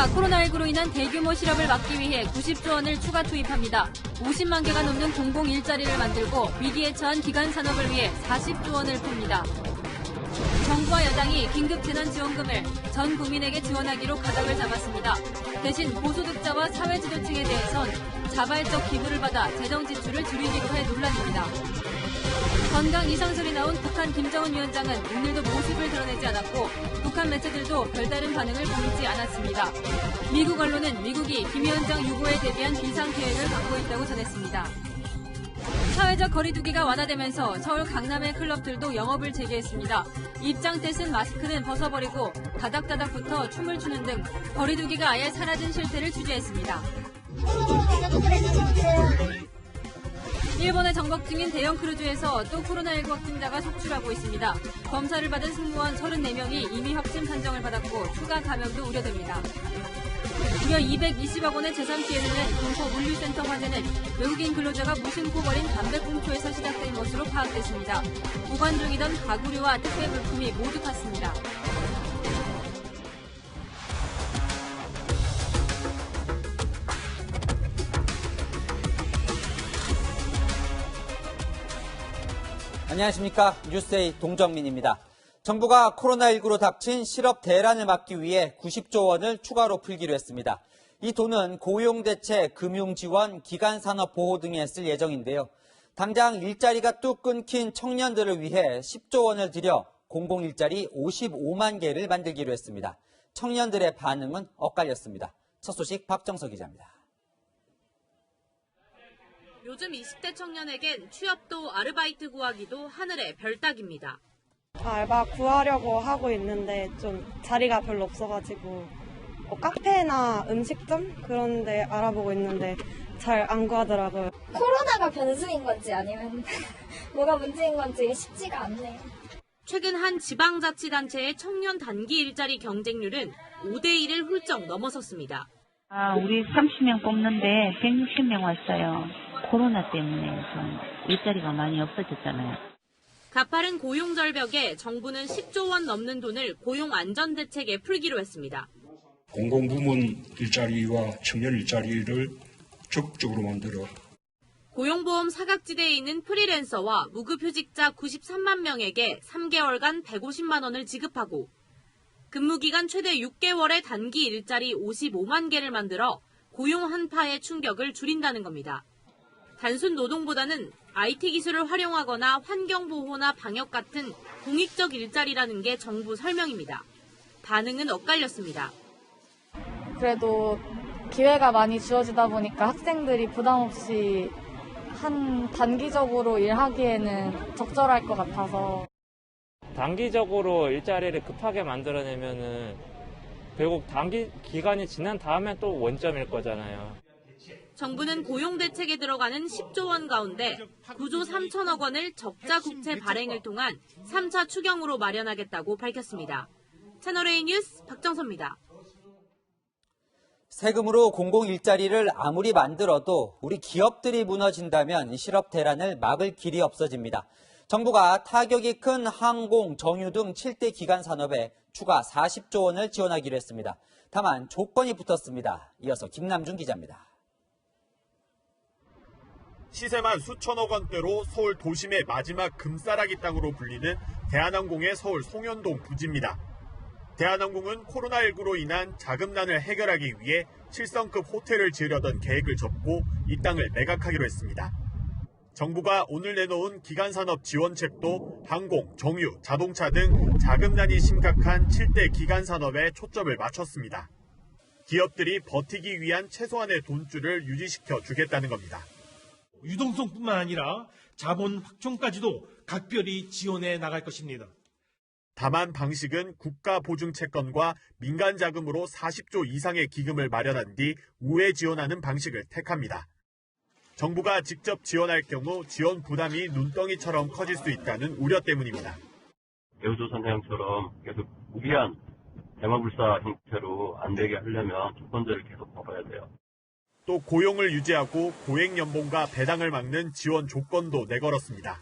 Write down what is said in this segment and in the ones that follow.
정부가 코로나19로 인한 대규모 실업을 막기 위해 90조 원을 추가 투입합니다. 50만 개가 넘는 공공 일자리를 만들고 위기에 처한 기간 산업을 위해 40조 원을 풉니다. 정부와 여당이 긴급재난지원금을 전 국민에게 지원하기로 가닥을 잡았습니다. 대신 고소득자와 사회지도층에 대해선 자발적 기부를 받아 재정 지출을 줄이기로 해 논란입니다. 건강 이상설이 나온 북한 김정은 위원장은 오늘도 모습을 드러내지 않았고 북한 매체들도 별다른 반응을 보이지 않았습니다. 미국 언론은 미국이 김 위원장 유보에 대비한 비상계획을 갖고 있다고 전했습니다. 사회적 거리두기가 완화되면서 서울 강남의 클럽들도 영업을 재개했습니다. 입장 때 쓴 마스크는 벗어버리고 다닥다닥부터 춤을 추는 등 거리두기가 아예 사라진 실태를 취재했습니다. 일본에 정복 중인 대형 크루즈에서 또 코로나19 확진자가 속출하고 있습니다. 검사를 받은 승무원 34명이 이미 확진 판정을 받았고 추가 감염도 우려됩니다. 무려 220억 원의 재산 피해를 낸 동포 물류센터 화재는 외국인 근로자가 무심코 버린 담배꽁초에서 시작된 것으로 파악됐습니다. 보관 중이던 가구류와 택배 물품이 모두 탔습니다. 안녕하십니까. 뉴스에이 동정민입니다. 정부가 코로나19로 닥친 실업 대란을 막기 위해 90조 원을 추가로 풀기로 했습니다. 이 돈은 고용대책, 금융지원, 기간산업보호 등에 쓸 예정인데요. 당장 일자리가 뚝 끊긴 청년들을 위해 10조 원을 들여 공공일자리 55만 개를 만들기로 했습니다. 청년들의 반응은 엇갈렸습니다. 첫 소식 박정석 기자입니다. 요즘 20대 청년에겐 취업도 아르바이트 구하기도 하늘의 별 따기입니다. 알바 구하려고 하고 있는데 좀 자리가 별로 없어가지고 카페나 음식점 그런 데 알아보고 있는데 잘 안 구하더라고요. 코로나가 변수인 건지 아니면 뭐가 문제인 건지 쉽지가 않네요. 최근 한 지방자치단체의 청년 단기 일자리 경쟁률은 5대1을 훌쩍 넘어섰습니다. 우리 30명 뽑는데 160명 왔어요. 코로나 때문에 좀 일자리가 많이 없어졌잖아요. 가파른 고용 절벽에 정부는 10조 원 넘는 돈을 고용 안전 대책에 풀기로 했습니다. 공공부문 일자리와 청년 일자리를 적극적으로 만들어 고용보험 사각지대에 있는 프리랜서와 무급휴직자 93만 명에게 3개월간 150만 원을 지급하고 근무기간 최대 6개월의 단기 일자리 55만 개를 만들어 고용 한파의 충격을 줄인다는 겁니다. 단순 노동보다는 IT 기술을 활용하거나 환경보호나 방역 같은 공익적 일자리라는 게 정부 설명입니다. 반응은 엇갈렸습니다. 그래도 기회가 많이 주어지다 보니까 학생들이 부담 없이 단기적으로 일하기에는 적절할 것 같아서. 단기적으로 일자리를 급하게 만들어내면은 결국 단기 기간이 지난 다음에 또 원점일 거잖아요. 정부는 고용대책에 들어가는 10조 원 가운데 9조 3천억 원을 적자 국채 발행을 통한 3차 추경으로 마련하겠다고 밝혔습니다. 채널A 뉴스 박정서입니다. 세금으로 공공 일자리를 아무리 만들어도 우리 기업들이 무너진다면 실업 대란을 막을 길이 없어집니다. 정부가 타격이 큰 항공, 정유 등 7대 기간 산업에 추가 40조 원을 지원하기로 했습니다. 다만 조건이 붙었습니다. 이어서 김남준 기자입니다. 시세만 수천억 원대로 서울 도심의 마지막 금싸라기 땅으로 불리는 대한항공의 서울 송현동 부지입니다. 대한항공은 코로나19로 인한 자금난을 해결하기 위해 7성급 호텔을 지으려던 계획을 접고 이 땅을 매각하기로 했습니다. 정부가 오늘 내놓은 기간산업 지원책도 항공, 정유, 자동차 등 자금난이 심각한 7대 기간산업에 초점을 맞췄습니다. 기업들이 버티기 위한 최소한의 돈줄을 유지시켜 주겠다는 겁니다. 유동성뿐만 아니라 자본 확충까지도 각별히 지원해 나갈 것입니다. 다만 방식은 국가 보증 채권과 민간 자금으로 40조 이상의 기금을 마련한 뒤 우회 지원하는 방식을 택합니다. 정부가 직접 지원할 경우 지원 부담이 눈덩이처럼 커질 수 있다는 우려 때문입니다. 대우조선해양처럼 계속 무리한 대마불사 형태로 안 되게 하려면 조건들을 계속 바꿔야 돼요. 또 고용을 유지하고 고액연봉과 배당을 막는 지원 조건도 내걸었습니다.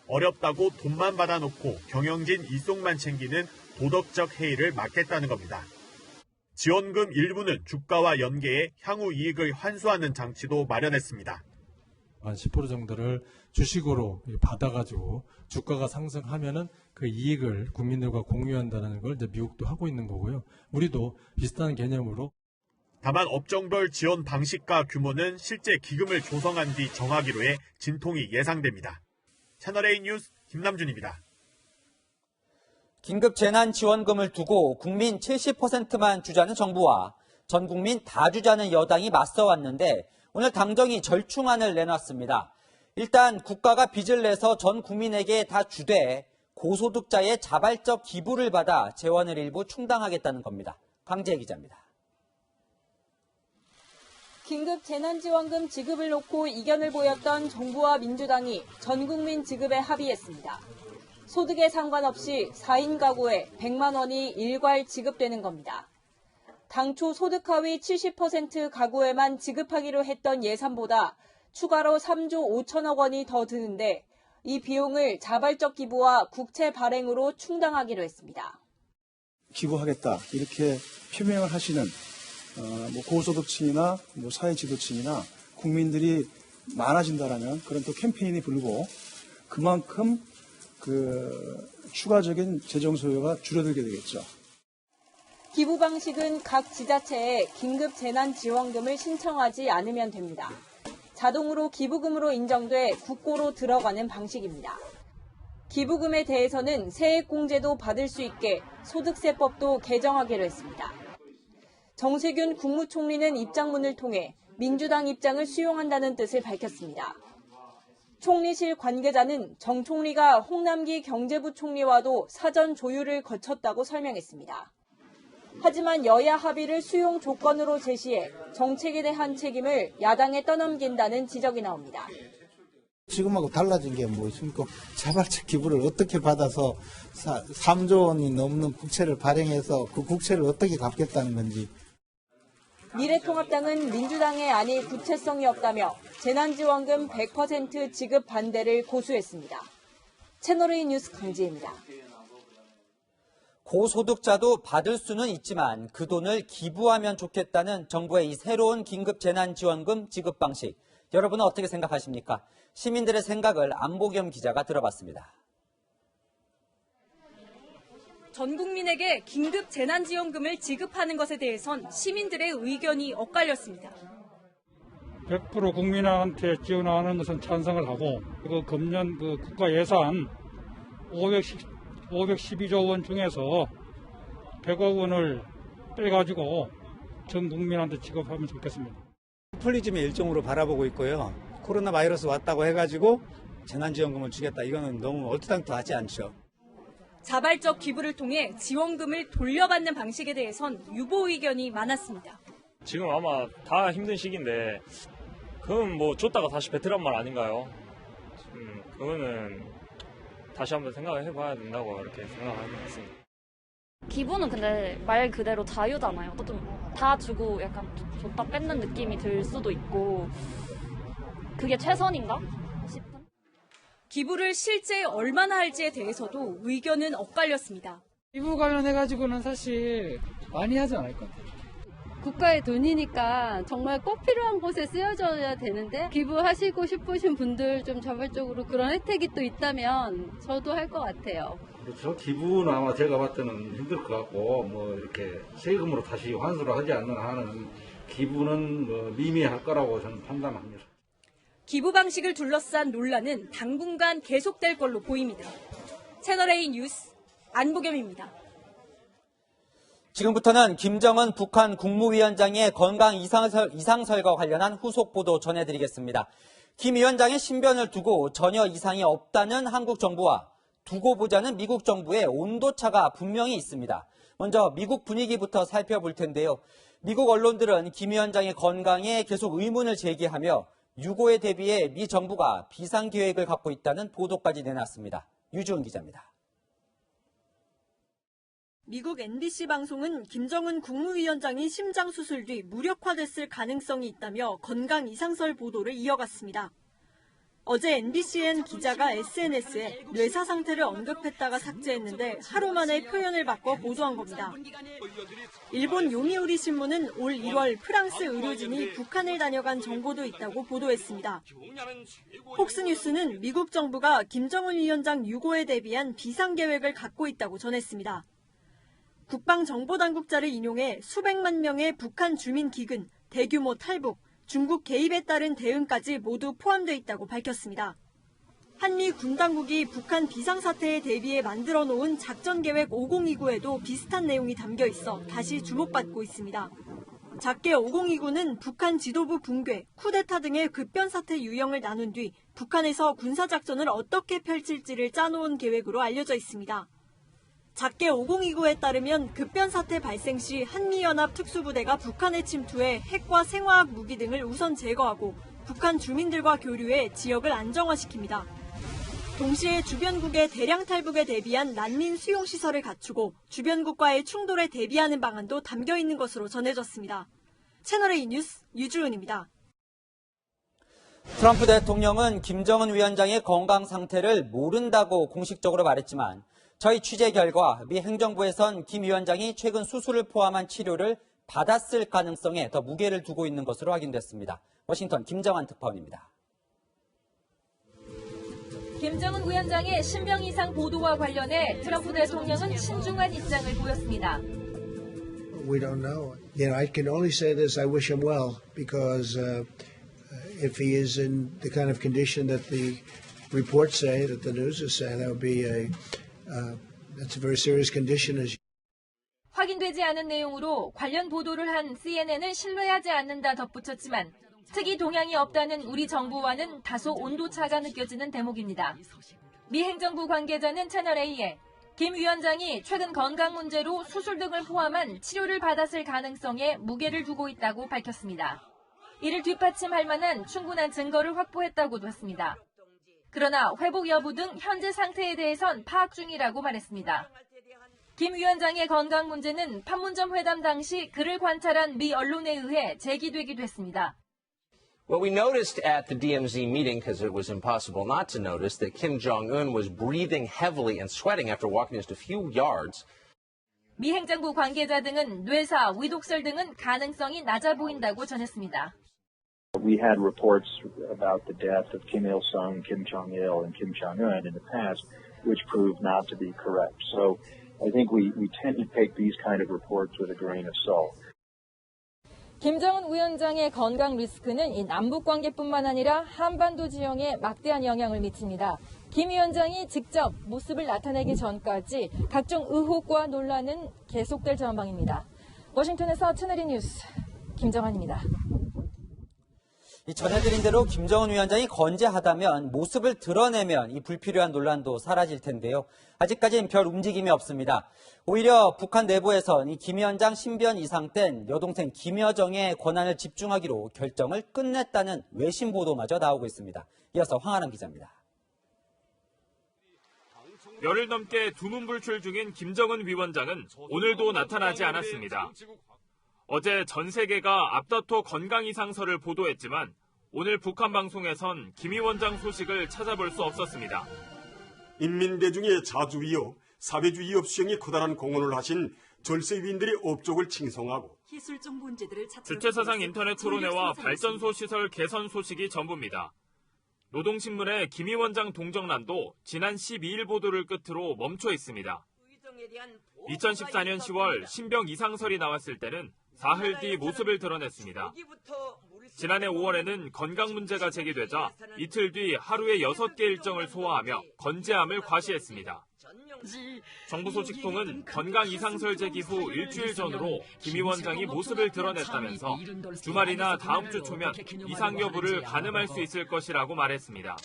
어렵다고 돈만 받아놓고 경영진 이속만 챙기는 도덕적 해이를 막겠다는 겁니다. 지원금 일부는 주가와 연계해 향후 이익을 환수하는 장치도 마련했습니다. 한 10% 정도를 주식으로 받아가지고 주가가 상승하면은 그 이익을 국민들과 공유한다는 걸 이제 미국도 하고 있는 거고요. 우리도 비슷한 개념으로. 다만 업종별 지원 방식과 규모는 실제 기금을 조성한 뒤 정하기로 해 진통이 예상됩니다. 채널A 뉴스 김남준입니다. 긴급 재난지원금을 두고 국민 70%만 주자는 정부와 전 국민 다 주자는 여당이 맞서왔는데 오늘 당정이 절충안을 내놨습니다. 일단 국가가 빚을 내서 전 국민에게 다 주되 고소득자의 자발적 기부를 받아 재원을 일부 충당하겠다는 겁니다. 강재희 기자입니다. 긴급 재난지원금 지급을 놓고 이견을 보였던 정부와 민주당이 전 국민 지급에 합의했습니다. 소득에 상관없이 4인 가구에 100만 원이 일괄 지급되는 겁니다. 당초 소득 하위 70% 가구에만 지급하기로 했던 예산보다 추가로 3조 5천억 원이 더 드는데 이 비용을 자발적 기부와 국채 발행으로 충당하기로 했습니다. 기부하겠다 이렇게 표명을 하시는 고소득층이나 사회지도층이나 국민들이 많아진다라면 그런 또 캠페인이 불고 그만큼 추가적인 재정 소요가 줄어들게 되겠죠. 기부 방식은 각 지자체에 긴급 재난지원금을 신청하지 않으면 됩니다. 자동으로 기부금으로 인정돼 국고로 들어가는 방식입니다. 기부금에 대해서는 세액공제도 받을 수 있게 소득세법도 개정하기로 했습니다. 정세균 국무총리는 입장문을 통해 민주당 입장을 수용한다는 뜻을 밝혔습니다. 총리실 관계자는 정 총리가 홍남기 경제부총리와도 사전 조율을 거쳤다고 설명했습니다. 하지만 여야 합의를 수용 조건으로 제시해 정책에 대한 책임을 야당에 떠넘긴다는 지적이 나옵니다. 지금하고 달라진 게 뭐 있습니까? 자발적 기부를 어떻게 받아서 3조 원이 넘는 국채를 발행해서 그 국채를 어떻게 갚겠다는 건지. 미래통합당은 민주당의 안이 구체성이 없다며 재난지원금 100% 지급 반대를 고수했습니다. 채널A 뉴스 강지혜입니다. 고소득자도 받을 수는 있지만 그 돈을 기부하면 좋겠다는 정부의 이 새로운 긴급 재난지원금 지급 방식. 여러분은 어떻게 생각하십니까? 시민들의 생각을 안보겸 기자가 들어봤습니다. 전 국민에게 긴급 재난지원금을 지급하는 것에 대해선 시민들의 의견이 엇갈렸습니다. 100% 국민한테 지원하는 것은 찬성을 하고 금년 국가 예산 512조 원 중에서 100억 원을 빼가지고 전 국민한테 지급하면 좋겠습니다. 포퓰리즘의 일종으로 바라보고 있고요. 코로나 바이러스 왔다고 해가지고 재난지원금을 주겠다. 이거는 너무 얼토당토하지 않죠. 자발적 기부를 통해 지원금을 돌려받는 방식에 대해선 유보 의견이 많았습니다. 지금 아마 다 힘든 시기인데 그건 뭐 줬다가 다시 베트란 말 아닌가요? 그거는 다시 한번 생각을 해봐야 된다고 이렇게 생각하는 것 같습니다. 기부는 근데 말 그대로 자유잖아요. 좀 다 주고 약간 줬다 뺏는 느낌이 들 수도 있고 그게 최선인가 싶은. 기부를 실제 얼마나 할지에 대해서도 의견은 엇갈렸습니다. 기부 관련해가지고는 사실 많이 하지 않을 것 같아요. 국가의 돈이니까 정말 꼭 필요한 곳에 쓰여져야 되는데 기부하시고 싶으신 분들 좀 자발적으로 그런 혜택이 또 있다면 저도 할 것 같아요. 그렇죠. 기부는 아마 제가 봤을 때는 힘들 것 같고 이렇게 세금으로 다시 환수를 하지 않는 한은 기부는 미미할 거라고 저는 판단합니다. 기부 방식을 둘러싼 논란은 당분간 계속될 걸로 보입니다. 채널A 뉴스 안보겸입니다. 지금부터는 김정은 북한 국무위원장의 건강 이상설과 관련한 후속 보도 전해드리겠습니다. 김 위원장의 신변을 두고 전혀 이상이 없다는 한국 정부와 두고 보자는 미국 정부의 온도차가 분명히 있습니다. 먼저 미국 분위기부터 살펴볼 텐데요. 미국 언론들은 김 위원장의 건강에 계속 의문을 제기하며 유고에 대비해 미 정부가 비상계획을 갖고 있다는 보도까지 내놨습니다. 유주은 기자입니다. 미국 NBC 방송은 김정은 국무위원장이 심장수술 뒤 무력화됐을 가능성이 있다며 건강 이상설 보도를 이어갔습니다. 어제 MBCN 기자가 SNS에 뇌사 상태를 언급했다가 삭제했는데 하루 만에 표현을 바꿔 보도한 겁니다. 일본 요미우리 신문은 올 1월 프랑스 의료진이 북한을 다녀간 정보도 있다고 보도했습니다. 폭스뉴스는 미국 정부가 김정은 위원장 유고에 대비한 비상계획을 갖고 있다고 전했습니다. 국방정보당국자를 인용해 수백만 명의 북한 주민 기근, 대규모 탈북, 중국 개입에 따른 대응까지 모두 포함되어 있다고 밝혔습니다. 한미 군당국이 북한 비상사태에 대비해 만들어 놓은 작전계획 5029에도 비슷한 내용이 담겨 있어 다시 주목받고 있습니다. 작게 5029는 북한 지도부 붕괴, 쿠데타 등의 급변사태 유형을 나눈 뒤 북한에서 군사작전을 어떻게 펼칠지를 짜놓은 계획으로 알려져 있습니다. 작게 5029에 따르면 급변사태 발생 시 한미연합 특수부대가 북한에 침투해 핵과 생화학 무기 등을 우선 제거하고 북한 주민들과 교류해 지역을 안정화시킵니다. 동시에 주변국의 대량 탈북에 대비한 난민 수용시설을 갖추고 주변국과의 충돌에 대비하는 방안도 담겨 있는 것으로 전해졌습니다. 채널A 뉴스 유주은입니다. 트럼프 대통령은 김정은 위원장의 건강 상태를 모른다고 공식적으로 말했지만 저희 취재 결과 미 행정부에선 김 위원장이 최근 수술을 포함한 치료를 받았을 가능성에 더 무게를 두고 있는 것으로 확인됐습니다. 워싱턴 김정환 특파원입니다. 김정은 위원장의 신병 이상 보도와 관련해 트럼프 대통령은 신중한 입장을 보였습니다. We don't know. I can only say this. I wish him well because if he is in the kind of condition that the reports say, that the news is saying, that would be that's a very serious condition. 확인되지 않은 내용으로 관련 보도를 한 CNN은 신뢰하지 않는다 덧붙였지만 특이 동향이 없다는 우리 정부와는 다소 온도차가 느껴지는 대목입니다. 미 행정부 관계자는 채널A에 김 위원장이 최근 건강 문제로 수술 등을 포함한 치료를 받았을 가능성에 무게를 두고 있다고 밝혔습니다. 이를 뒷받침할 만한 충분한 증거를 확보했다고도 했습니다. 그러나 회복 여부 등 현재 상태에 대해선 파악 중이라고 말했습니다. 김 위원장의 건강 문제는 판문점 회담 당시 그를 관찰한 미 언론에 의해 제기되기도 했습니다. Well, we noticed at the DMZ meeting, because it was impossible not to notice, that Kim Jong-un was breathing heavily and sweating after walking just a few yards. 미 행정부 관계자 등은 뇌사, 위독설 등은 가능성이 낮아 보인다고 전했습니다. We had reports about the death of Kim Il-sung, Kim Jong-il, and Kim Jong-un in the past, which proved not to be correct. So I think we tend to take these kind of reports with a grain of salt. 김정은 위원장의 건강 리스크는 이 남북 관계뿐만 아니라 한반도 지형에 막대한 영향을 미칩니다. 김 위원장이 직접 모습을 나타내기 전까지 각종 의혹과 논란은 계속될 전망입니다. 워싱턴에서 채널A 뉴스 김정환입니다. 전해드린 대로 김정은 위원장이 건재하다면 모습을 드러내면 이 불필요한 논란도 사라질 텐데요. 아직까지는 별 움직임이 없습니다. 오히려 북한 내부에선 이 김 위원장 신변 이상 땐 여동생 김여정의 권한을 집중하기로 결정을 끝냈다는 외신 보도마저 나오고 있습니다. 이어서 황아람 기자입니다. 열흘 넘게 두문불출 중인 김정은 위원장은 오늘도 나타나지 않았습니다. 어제 전 세계가 앞다퉈 건강 이상설을 보도했지만 오늘 북한 방송에선 김 위원장 소식을 찾아볼 수 없었습니다. 인민대중의 자주이여 사회주의 업시행에 커다란 공헌을 하신 절세위인들의 업적을 칭송하고 주최사상 인터넷 토론회와 발전소 시설 개선 소식이 전부입니다. 노동신문의 김 위원장 동정란도 지난 12일 보도를 끝으로 멈춰 있습니다. 2014년 10월 신병 이상설이 나왔을 때는 사흘 뒤 모습을 드러냈습니다. 지난해 5월에는 건강 문제가 제기되자 이틀 뒤 하루에 6개 일정을 소화하며 건재함을 과시했습니다. 정부 소식통은 건강 이상설 제기 후 일주일 전으로 김 위원장이 모습을 드러냈다면서 주말이나 다음 주 초면 이상 여부를 가늠할 수 있을 것이라고 말했습니다.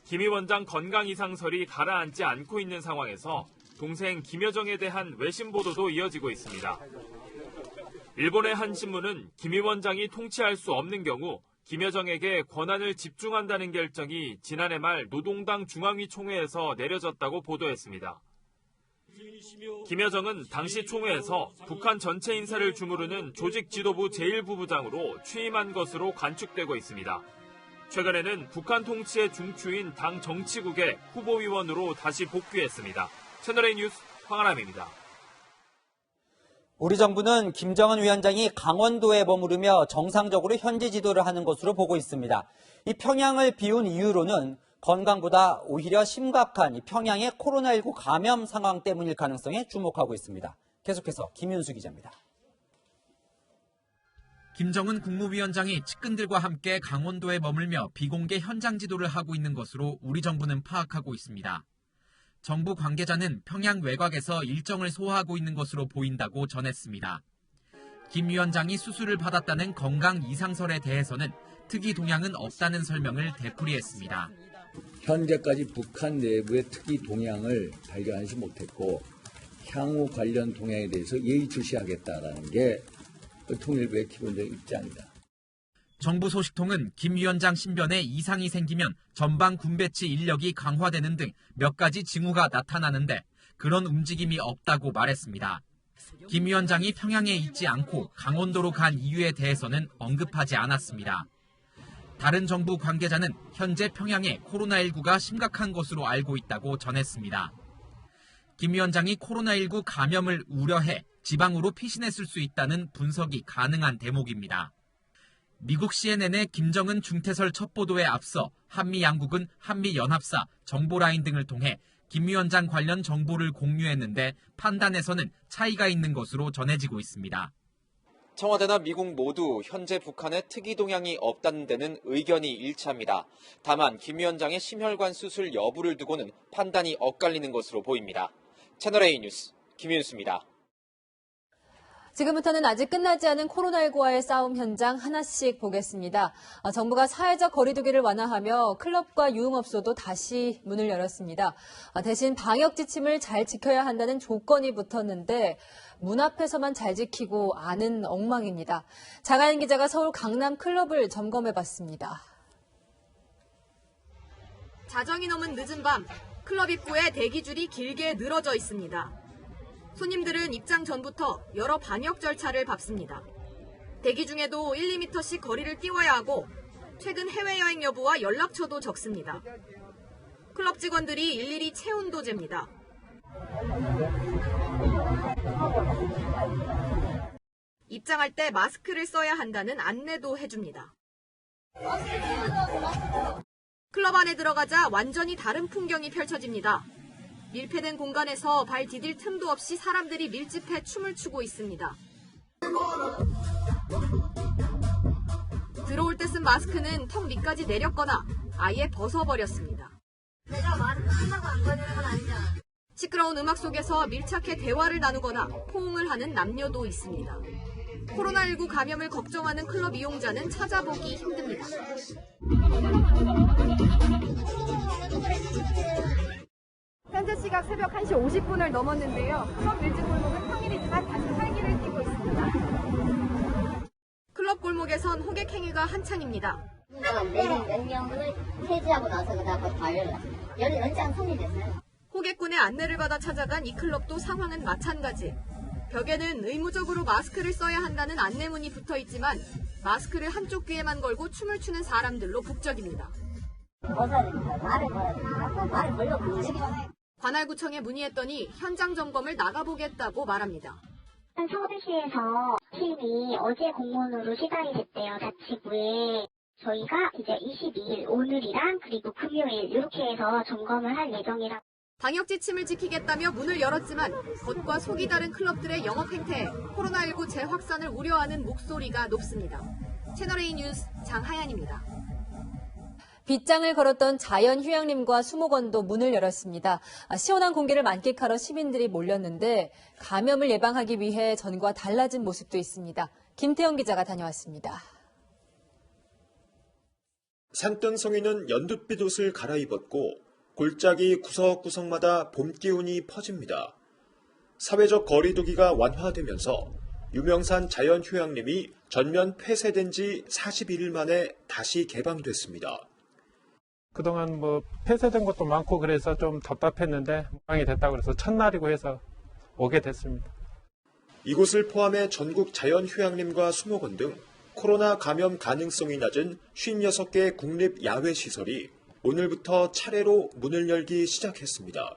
김 위원장 건강 이상설이 가라앉지 않고 있는 상황에서 동생 김여정에 대한 외신 보도도 이어지고 있습니다. 일본의 한 신문은 김 위원장이 통치할 수 없는 경우 김여정에게 권한을 집중한다는 결정이 지난해 말 노동당 중앙위 총회에서 내려졌다고 보도했습니다. 김여정은 당시 총회에서 북한 전체 인사를 주무르는 조직 지도부 제1부부장으로 취임한 것으로 관측되고 있습니다. 최근에는 북한 통치의 중추인 당 정치국의 후보위원으로 다시 복귀했습니다. 채널A 뉴스 황아람입니다. 우리 정부는 김정은 위원장이 강원도에 머무르며 정상적으로 현지 지도를 하는 것으로 보고 있습니다. 이 평양을 비운 이유로는 건강보다 오히려 심각한 이 평양의 코로나19 감염 상황 때문일 가능성에 주목하고 있습니다. 계속해서 김윤수 기자입니다. 김정은 국무위원장이 측근들과 함께 강원도에 머물며 비공개 현장 지도를 하고 있는 것으로 우리 정부는 파악하고 있습니다. 정부 관계자는 평양 외곽에서 일정을 소화하고 있는 것으로 보인다고 전했습니다. 김 위원장이 수술을 받았다는 건강 이상설에 대해서는 특이 동향은 없다는 설명을 되풀이했습니다. 현재까지 북한 내부의 특이 동향을 발견하지 못했고 향후 관련 동향에 대해서 예의주시하겠다라는 게 통일부의 기본적인 입장이다. 정부 소식통은 김 위원장 신변에 이상이 생기면 전방 군배치 인력이 강화되는 등 몇 가지 징후가 나타나는데 그런 움직임이 없다고 말했습니다. 김 위원장이 평양에 있지 않고 강원도로 간 이유에 대해서는 언급하지 않았습니다. 다른 정부 관계자는 현재 평양에 코로나19가 심각한 것으로 알고 있다고 전했습니다. 김 위원장이 코로나19 감염을 우려해 지방으로 피신했을 수 있다는 분석이 가능한 대목입니다. 미국 CNN의 김정은 중태설 첩보도에 앞서 한미 양국은 한미연합사, 정보라인 등을 통해 김 위원장 관련 정보를 공유했는데 판단에서는 차이가 있는 것으로 전해지고 있습니다. 청와대나 미국 모두 현재 북한에 특이 동향이 없다는 데는 의견이 일치합니다. 다만 김 위원장의 심혈관 수술 여부를 두고는 판단이 엇갈리는 것으로 보입니다. 채널A 뉴스 김윤수입니다. 지금부터는 아직 끝나지 않은 코로나19와의 싸움 현장 하나씩 보겠습니다. 정부가 사회적 거리두기를 완화하며 클럽과 유흥업소도 다시 문을 열었습니다. 대신 방역 지침을 잘 지켜야 한다는 조건이 붙었는데 문 앞에서만 잘 지키고 안은 엉망입니다. 장하연 기자가 서울 강남 클럽을 점검해봤습니다. 자정이 넘은 늦은 밤 클럽 입구에 대기줄이 길게 늘어져 있습니다. 손님들은 입장 전부터 여러 방역 절차를 밟습니다. 대기 중에도 1, 2m씩 거리를 띄워야 하고 최근 해외여행 여부와 연락처도 적습니다. 클럽 직원들이 일일이 체온도 잽니다. 입장할 때 마스크를 써야 한다는 안내도 해줍니다. 클럽 안에 들어가자 완전히 다른 풍경이 펼쳐집니다. 밀폐된 공간에서 발 디딜 틈도 없이 사람들이 밀집해 춤을 추고 있습니다. 들어올 때 쓴 마스크는 턱 밑까지 내렸거나 아예 벗어버렸습니다. 내가 마스크 한다고 안 꺼내는 건 아니잖아. 시끄러운 음악 속에서 밀착해 대화를 나누거나 포옹을 하는 남녀도 있습니다. 코로나19 감염을 걱정하는 클럽 이용자는 찾아보기 힘듭니다. 현재 시각 새벽 1시 50분을 넘었는데요. 클럽 밀집 골목은 평일이지만 다시 활기를 띠고 있습니다. 클럽 골목에선 호객 행위가 한창입니다. 몇 명을 폐지하고 나서 그다음에 과열 연장 성립됐어요. 호객군의 안내를 받아 찾아간 이 클럽도 상황은 마찬가지. 벽에는 의무적으로 마스크를 써야 한다는 안내문이 붙어 있지만 마스크를 한쪽 귀에만 걸고 춤을 추는 사람들로 북적입니다. 말을 걸려고 움직이고. 관할구청에 문의했더니 현장 점검을 나가보겠다고 말합니다. 서울시에서 팀이 어제 공문으로 시달이 됐대요. 자치구에. 저희가 이제 22일 오늘이랑 그리고 금요일 이렇게 해서 점검을 할 예정이라. 방역 지침을 지키겠다며 문을 열었지만 겉과 속이 다른 클럽들의 영업 행태에 코로나19 재확산을 우려하는 목소리가 높습니다. 채널A 뉴스 장하연입니다. 빗장을 걸었던 자연휴양림과 수목원도 문을 열었습니다. 시원한 공기를 만끽하러 시민들이 몰렸는데 감염을 예방하기 위해 전과 달라진 모습도 있습니다. 김태영 기자가 다녀왔습니다. 산등성이는 연두빛 옷을 갈아입었고 골짜기 구석구석마다 봄 기운이 퍼집니다. 사회적 거리두기가 완화되면서 유명산 자연휴양림이 전면 폐쇄된 지 41일 만에 다시 개방됐습니다. 그동안 폐쇄된 것도 많고 그래서 좀 답답했는데 개방이 됐다고 그래서 첫날이고 해서 오게 됐습니다. 이곳을 포함해 전국 자연휴양림과 수목원 등 코로나 감염 가능성이 낮은 56개 국립 야외 시설이 오늘부터 차례로 문을 열기 시작했습니다.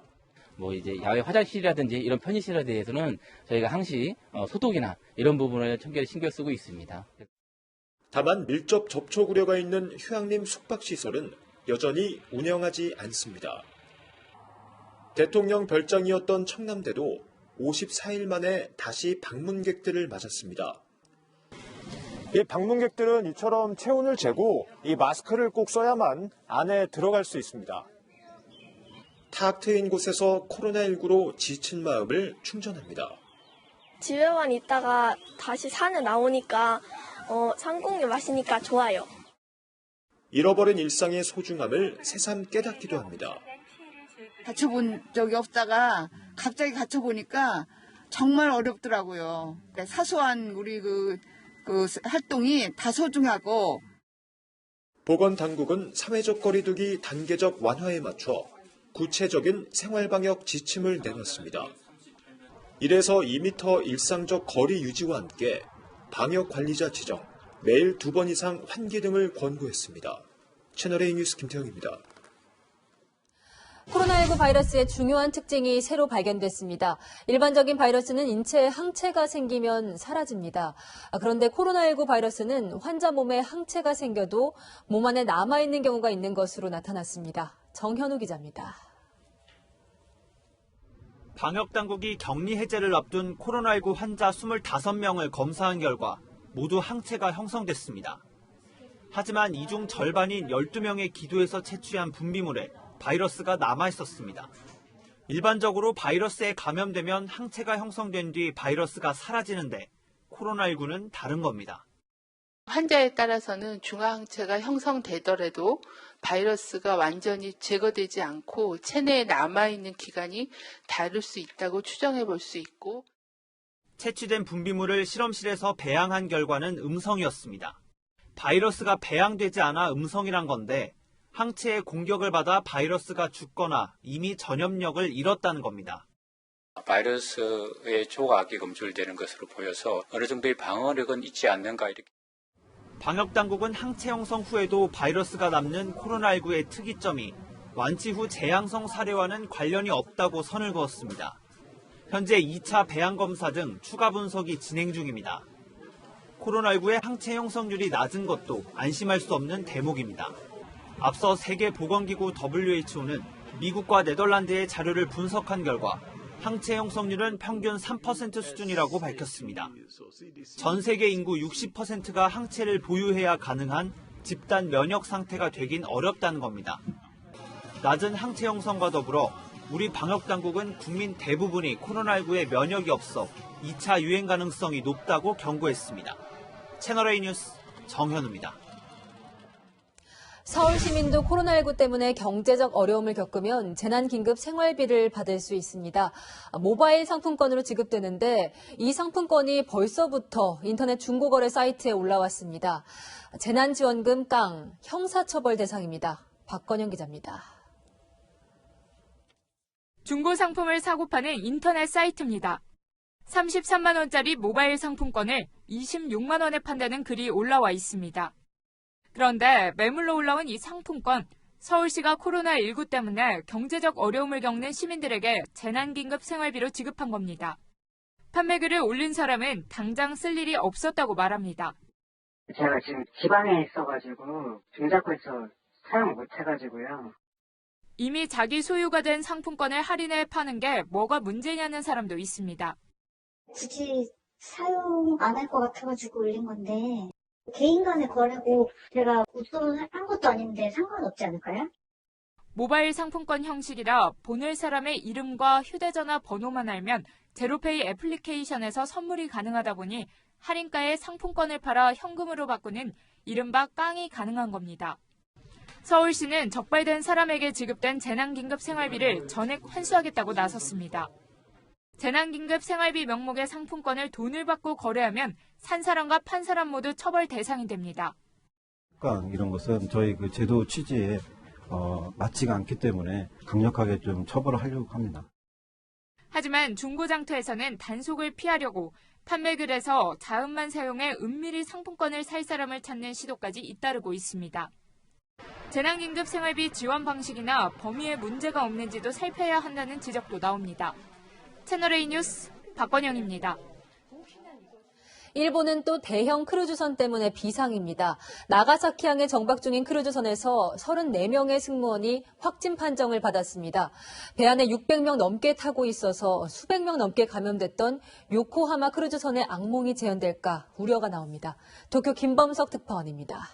이제 야외 화장실이라든지 이런 편의시설에 대해서는 저희가 항시 소독이나 이런 부분을 청결히 신경 쓰고 있습니다. 다만 밀접 접촉 우려가 있는 휴양림 숙박시설은 여전히 운영하지 않습니다. 대통령 별장이었던 청남대도 54일 만에 다시 방문객들을 맞았습니다. 이 방문객들은 이처럼 체온을 재고 이 마스크를 꼭 써야만 안에 들어갈 수 있습니다. 탁 트인 곳에서 코로나19로 지친 마음을 충전합니다. 집에만 있다가 다시 산에 나오니까 산공유 마시니까 좋아요. 잃어버린 일상의 소중함을 새삼 깨닫기도 합니다. 갇혀본 적이 없다가 갑자기 갇혀보니까 정말 어렵더라고요. 사소한 우리 그 활동이 다 소중하고. 보건당국은 사회적 거리두기 단계적 완화에 맞춰 구체적인 생활방역 지침을 내놨습니다. 1에서 2m 일상적 거리 유지와 함께 방역관리자 지정, 매일 2번 이상 환기 등을 권고했습니다. 채널A 뉴스 김태형입니다. 코로나19 바이러스의 중요한 특징이 새로 발견됐습니다. 일반적인 바이러스는 인체에 항체가 생기면 사라집니다. 그런데 코로나19 바이러스는 환자 몸에 항체가 생겨도 몸 안에 남아있는 경우가 있는 것으로 나타났습니다. 정현우 기자입니다. 방역당국이 격리 해제를 앞둔 코로나19 환자 25명을 검사한 결과 모두 항체가 형성됐습니다. 하지만 이 중 절반인 12명의 기도에서 채취한 분비물에 바이러스가 남아있었습니다. 일반적으로 바이러스에 감염되면 항체가 형성된 뒤 바이러스가 사라지는데 코로나19는 다른 겁니다. 환자에 따라서는 중화항체가 형성되더라도 바이러스가 완전히 제거되지 않고 체내에 남아있는 기간이 다를 수 있다고 추정해 볼 수 있고, 채취된 분비물을 실험실에서 배양한 결과는 음성이었습니다. 바이러스가 배양되지 않아 음성이란 건데 항체의 공격을 받아 바이러스가 죽거나 이미 전염력을 잃었다는 겁니다. 바이러스의 조각이 검출되는 것으로 보여서 어느 정도의 방어력은 있지 않는가 이렇게. 방역당국은 항체 형성 후에도 바이러스가 남는 코로나19의 특이점이 완치 후 재양성 사례와는 관련이 없다고 선을 그었습니다. 현재 2차 배양 검사 등 추가 분석이 진행 중입니다. 코로나19의 항체 형성률이 낮은 것도 안심할 수 없는 대목입니다. 앞서 세계보건기구 WHO는 미국과 네덜란드의 자료를 분석한 결과 항체 형성률은 평균 3% 수준이라고 밝혔습니다. 전 세계 인구 60%가 항체를 보유해야 가능한 집단 면역 상태가 되긴 어렵다는 겁니다. 낮은 항체 형성과 더불어 우리 방역당국은 국민 대부분이 코로나19에 면역이 없어 2차 유행 가능성이 높다고 경고했습니다. 채널A 뉴스 정현우입니다. 서울 시민도 코로나19 때문에 경제적 어려움을 겪으면 재난긴급 생활비를 받을 수 있습니다. 모바일 상품권으로 지급되는데 이 상품권이 벌써부터 인터넷 중고거래 사이트에 올라왔습니다. 재난지원금 깡, 형사처벌 대상입니다. 박건영 기자입니다. 중고 상품을 사고 파는 인터넷 사이트입니다. 33만 원짜리 모바일 상품권을 26만 원에 판다는 글이 올라와 있습니다. 그런데 매물로 올라온 이 상품권, 서울시가 코로나19 때문에 경제적 어려움을 겪는 시민들에게 재난긴급 생활비로 지급한 겁니다. 판매글을 올린 사람은 당장 쓸 일이 없었다고 말합니다. 제가 지금 지방에 있어가지고 동작구에서 사용 못해가지고요. 이미 자기 소유가 된 상품권을 할인해 파는 게 뭐가 문제냐는 사람도 있습니다. 굳이 사용 안 할 것 같아가지고 올린 건데 개인 간의 거래고 제가 웃돈을 한 것도 아닌데 상관없지 않을까요? 모바일 상품권 형식이라 보낼 사람의 이름과 휴대전화 번호만 알면 제로페이 애플리케이션에서 선물이 가능하다 보니 할인가에 상품권을 팔아 현금으로 바꾸는 이른바 깡이 가능한 겁니다. 서울시는 적발된 사람에게 지급된 재난긴급 생활비를 전액 환수하겠다고 나섰습니다. 재난긴급 생활비 명목의 상품권을 돈을 받고 거래하면 산 사람과 판 사람 모두 처벌 대상이 됩니다. 이런 것은 저희 그 제도 취지에 맞지가 않기 때문에 강력하게 좀 처벌을 하려고 합니다. 하지만 중고장터에서는 단속을 피하려고 판매글에서 자음만 사용해 은밀히 상품권을 살 사람을 찾는 시도까지 잇따르고 있습니다. 재난긴급 생활비 지원 방식이나 범위에 문제가 없는지도 살펴야 한다는 지적도 나옵니다. 채널A 뉴스 박건영입니다. 일본은 또 대형 크루즈선 때문에 비상입니다. 나가사키항에 정박 중인 크루즈선에서 34명의 승무원이 확진 판정을 받았습니다. 배 안에 600명 넘게 타고 있어서 수백 명 넘게 감염됐던 요코하마 크루즈선의 악몽이 재현될까 우려가 나옵니다. 도쿄 김범석 특파원입니다.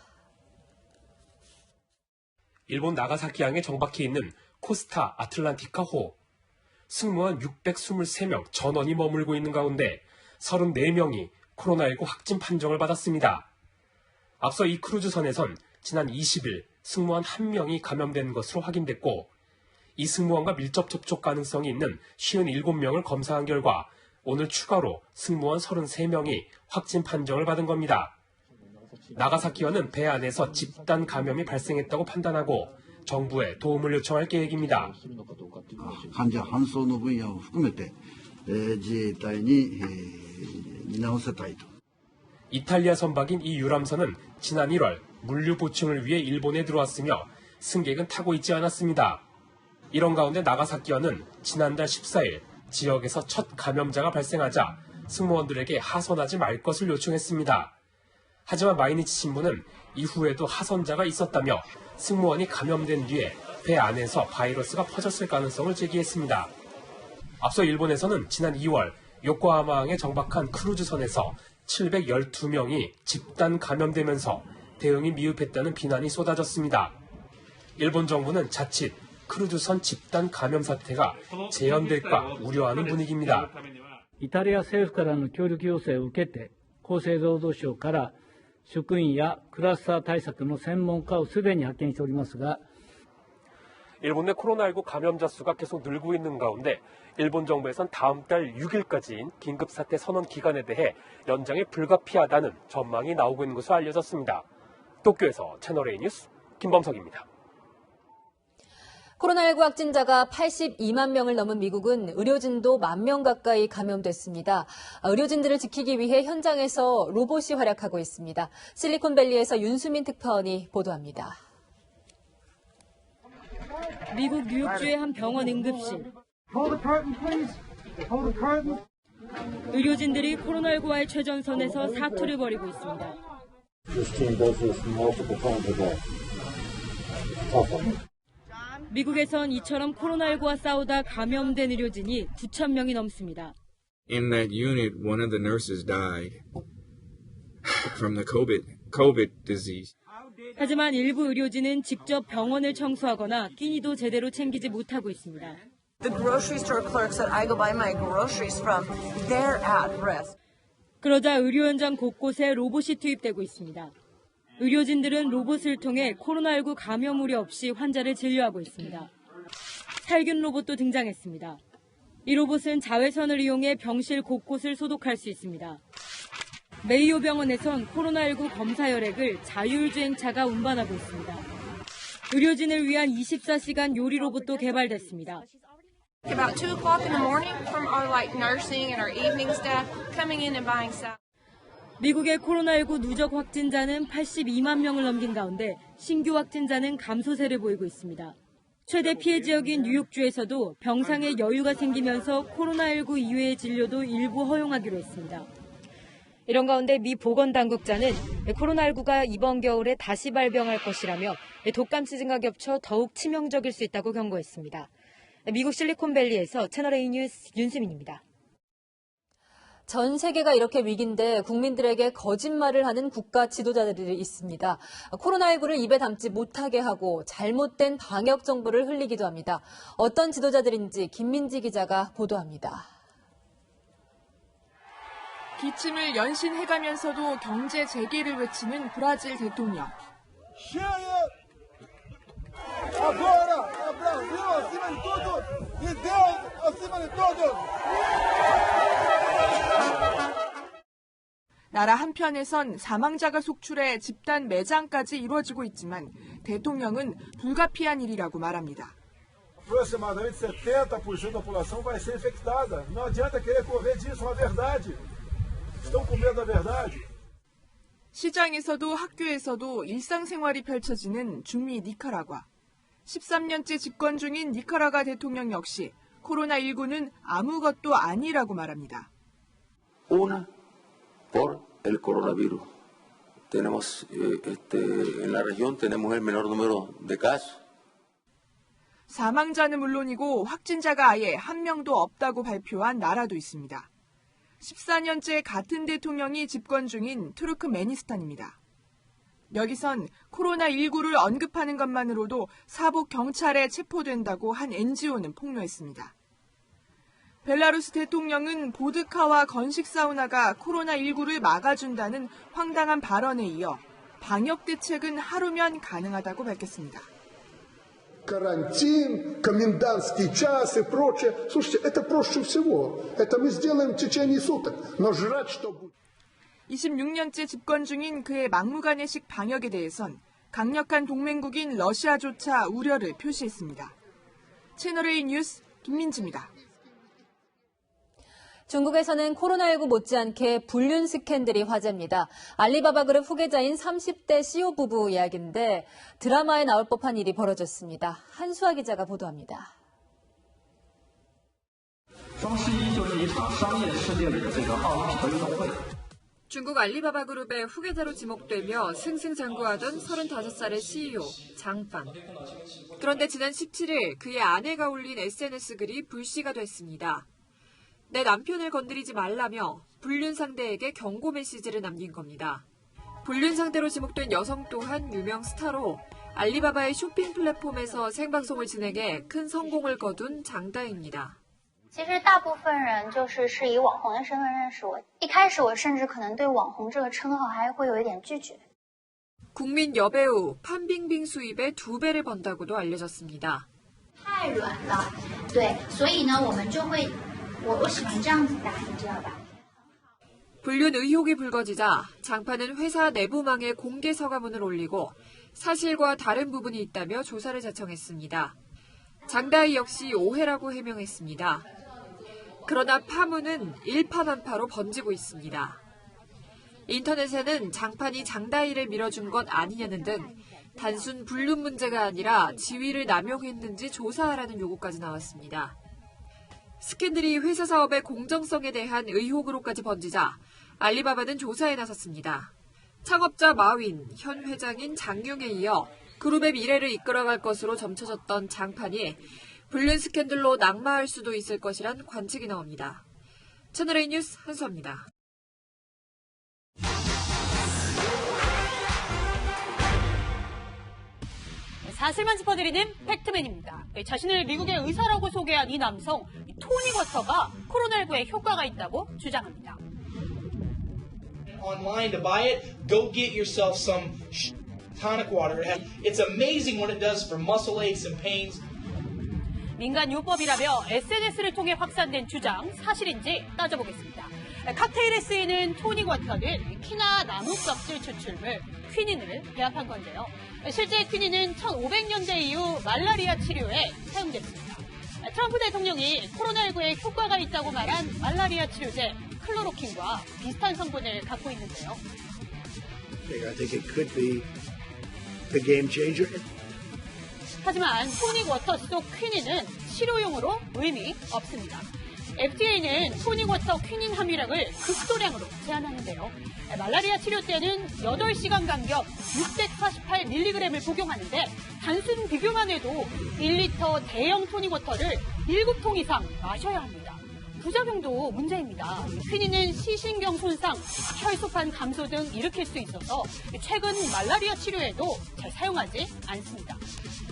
일본 나가사키항에 정박해 있는 코스타 아틀란티카호. 승무원 623명 전원이 머물고 있는 가운데 34명이 코로나19 확진 판정을 받았습니다. 앞서 이 크루즈선에선 지난 20일 승무원 1명이 감염된 것으로 확인됐고 이 승무원과 밀접 접촉 가능성이 있는 57명을 검사한 결과 오늘 추가로 승무원 33명이 확진 판정을 받은 겁니다. 나가사키현은 배 안에서 집단 감염이 발생했다고 판단하고 정부에 도움을 요청할 계획입니다. 患者搬送の分野を含めて自衛隊に見直せたいと。 이탈리아 선박인 이 유람선은 지난 1월 물류 보충을 위해 일본에 들어왔으며 승객은 타고 있지 않았습니다. 이런 가운데 나가사키현은 지난달 14일 지역에서 첫 감염자가 발생하자 승무원들에게 하선하지 말 것을 요청했습니다. 하지만 마이니치 신문은 이후에도 하선자가 있었다며 승무원이 감염된 뒤에 배 안에서 바이러스가 퍼졌을 가능성을 제기했습니다. 앞서 일본에서는 지난 2월 요코하마항에 정박한 크루즈선에서 712명이 집단 감염되면서 대응이 미흡했다는 비난이 쏟아졌습니다. 일본 정부는 자칫 크루즈선 집단 감염 사태가 재현될까 우려하는 분위기입니다. イタリア政府からの協力要請を受けて、厚生労働省から職員やクラスター対策の専門家をすでに派遣しておりますが 일본 내 코로나19 감염자 수가 계속 늘고 있는 가운데 일본 정부에선 다음 달 6일까지인 긴급사태 선언 기간에 대해 연장이 불가피하다는 전망이 나오고 있는 것으로 알려졌습니다. 도쿄에서 채널A 뉴스 김범석입니다. 코로나19 확진자가 82만 명을 넘은 미국은 의료진도 1만 명 가까이 감염됐습니다. 의료진들을 지키기 위해 현장에서 로봇이 활약하고 있습니다. 실리콘밸리에서 윤수민 특파원이 보도합니다. 미국 뉴욕주의 한 병원 응급실. 의료진들이 코로나19와의 최전선에서 사투를 벌이고 있습니다. 미국에선 이처럼 코로나19와 싸우다 감염된 의료진이 9,000명이 넘습니다. In that unit, one of the nurses died from the COVID disease. 하지만 일부 의료진은 직접 병원을 청소하거나 끼니도 제대로 챙기지 못하고 있습니다. The grocery store clerks that I go buy my groceries from, they're at risk. 그러자 의료 현장 곳곳에 로봇이 투입되고 있습니다. 의료진들은 로봇을 통해 코로나19 감염 우려 없이 환자를 진료하고 있습니다. 살균 로봇도 등장했습니다. 이 로봇은 자외선을 이용해 병실 곳곳을 소독할 수 있습니다. 메이오 병원에선 코로나19 검사 혈액을 자율주행차가 운반하고 있습니다. 의료진을 위한 24시간 요리 로봇도 개발됐습니다. About 2 o'clock in the morning from our nursing and our evening staff coming in and buying stuff. 미국의 코로나19 누적 확진자는 82만 명을 넘긴 가운데 신규 확진자는 감소세를 보이고 있습니다. 최대 피해 지역인 뉴욕주에서도 병상에 여유가 생기면서 코로나19 이외의 진료도 일부 허용하기로 했습니다. 이런 가운데 미 보건당국자는 코로나19가 이번 겨울에 다시 발병할 것이라며 독감 시즌과 겹쳐 더욱 치명적일 수 있다고 경고했습니다. 미국 실리콘밸리에서 채널A 뉴스 윤수민입니다. 전 세계가 이렇게 위기인데 국민들에게 거짓말을 하는 국가 지도자들이 있습니다. 코로나19를 입에 담지 못하게 하고 잘못된 방역 정보를 흘리기도 합니다. 어떤 지도자들인지 김민지 기자가 보도합니다. 기침을 연신해가면서도 경제 재개를 외치는 브라질 대통령. 나라 한편에선 사망자가 속출해 집단 매장까지 이루어지고 있지만 대통령은 불가피한 일이라고 말합니다. Aproximadamente 70% da população vai ser infectada. Não adianta querer correr disso, é uma verdade. 시장에서도 학교에서도 일상생활이 펼쳐지는 중미 니카라과. 13년째 집권 중인 니카라과 대통령 역시 코로나19는 아무것도 아니라고 말합니다. Una, por el coronavirus. Tenemos, en la región tenemos el menor número de casos. 사망자는 물론이고 확진자가 아예 한 명도 없다고 발표한 나라도 있습니다. 14년째 같은 대통령이 집권 중인 투르크메니스탄입니다. 여기선 코로나19를 언급하는 것만으로도 사복 경찰에 체포된다고 한 NGO는 폭로했습니다. 벨라루스 대통령은 보드카와 건식 사우나가 코로나19를 막아준다는 황당한 발언에 이어 방역 대책은 하루면 가능하다고 밝혔습니다. Карантин, комендантский час и прочее. Слушайте, это проще всего. Это мы сделаем в течение суток. Но жрать что будет? 26년째 집권 중인 그의 막무가내식 방역에 대해선 강력한 동맹국인 러시아조차 우려를 표시했습니다. 채널A 뉴스 김민지입니다. 중국에서는 코로나19 못지않게 불륜 스캔들이 화제입니다. 알리바바 그룹 후계자인 30대 CEO 부부 이야기인데 드라마에 나올 법한 일이 벌어졌습니다. 한수아 기자가 보도합니다. 중국 알리바바 그룹의 후계자로 지목되며 승승장구하던 35살의 CEO 장판. 그런데 지난 17일 그의 아내가 올린 SNS 글이 불씨가 됐습니다. 내 남편을 건드리지 말라며 불륜 상대에게 경고 메시지를 남긴 겁니다. 불륜 상대로 지목된 여성 또한 유명 스타로 알리바바의 쇼핑 플랫폼에서 생방송을 진행해 큰 성공을 거둔 장다입니다. 其实大部分人是以网红的身份认识我。一开始我甚至可能对网红这个称号还会有一点拒绝。 국민 여배우 판빙빙 수입의 2배를 번다고도 알려졌습니다. 太软了，对，所以呢，我们就会。 我喜欢这样子打，你知道吧？ 불륜 의혹이 불거지자 장판은 회사 내부망에 공개 서가문을 올리고 사실과 다른 부분이 있다며 조사를 자청했습니다. 장다희 역시 오해라고 해명했습니다. 그러나 파문은 일파만파로 번지고 있습니다. 인터넷에는 장판이 장다희를 밀어준 것 아니냐는 등 단순 불륜 문제가 아니라 지위를 남용했는지 조사하라는 요구까지 나왔습니다. 스캔들이 회사 사업의 공정성에 대한 의혹으로까지 번지자 알리바바는 조사에 나섰습니다. 창업자 마윈, 현 회장인 장용에 이어 그룹의 미래를 이끌어갈 것으로 점쳐졌던 장판이 불륜 스캔들로 낙마할 수도 있을 것이란 관측이 나옵니다. 채널A 뉴스 한수아입니다. 사실만 짚어드리는 팩트맨입니다. 자신을 미국의 의사라고 소개한 이 남성 토니 워터가 코로나19에 효과가 있다고 주장합니다. Online to buy it, go get yourself some tonic water. It's amazing what it does for muscle aches and pains. 민간 요법이라며 SNS를 통해 확산된 주장 사실인지 따져보겠습니다. 칵테일에 쓰이는 토닉 워터는 키나 나무 껍질 추출물 퀴닌을 배합한 건데요. 실제 퀴닌은 1500년대 이후 말라리아 치료에 사용됐습니다. 트럼프 대통령이 코로나19에 효과가 있다고 말한 말라리아 치료제 클로로킨과 비슷한 성분을 갖고 있는데요. I think it could be the game changer. 하지만 토닉 워터 속 퀴닌은 치료용으로 의미 없습니다. FDA는 토닉 워터 퀴닌 함유량을 극소량으로 제한하는데요. 말라리아 치료 때는 8시간 간격 648mg을 복용하는데 단순 비교만 해도 1리터 대형 토닉 워터를 7통 이상 마셔야 합니다. 부작용도 문제입니다. 퀴닌은 시신경 손상, 혈소판 감소 등 일으킬 수 있어서 최근 말라리아 치료에도 잘 사용하지 않습니다.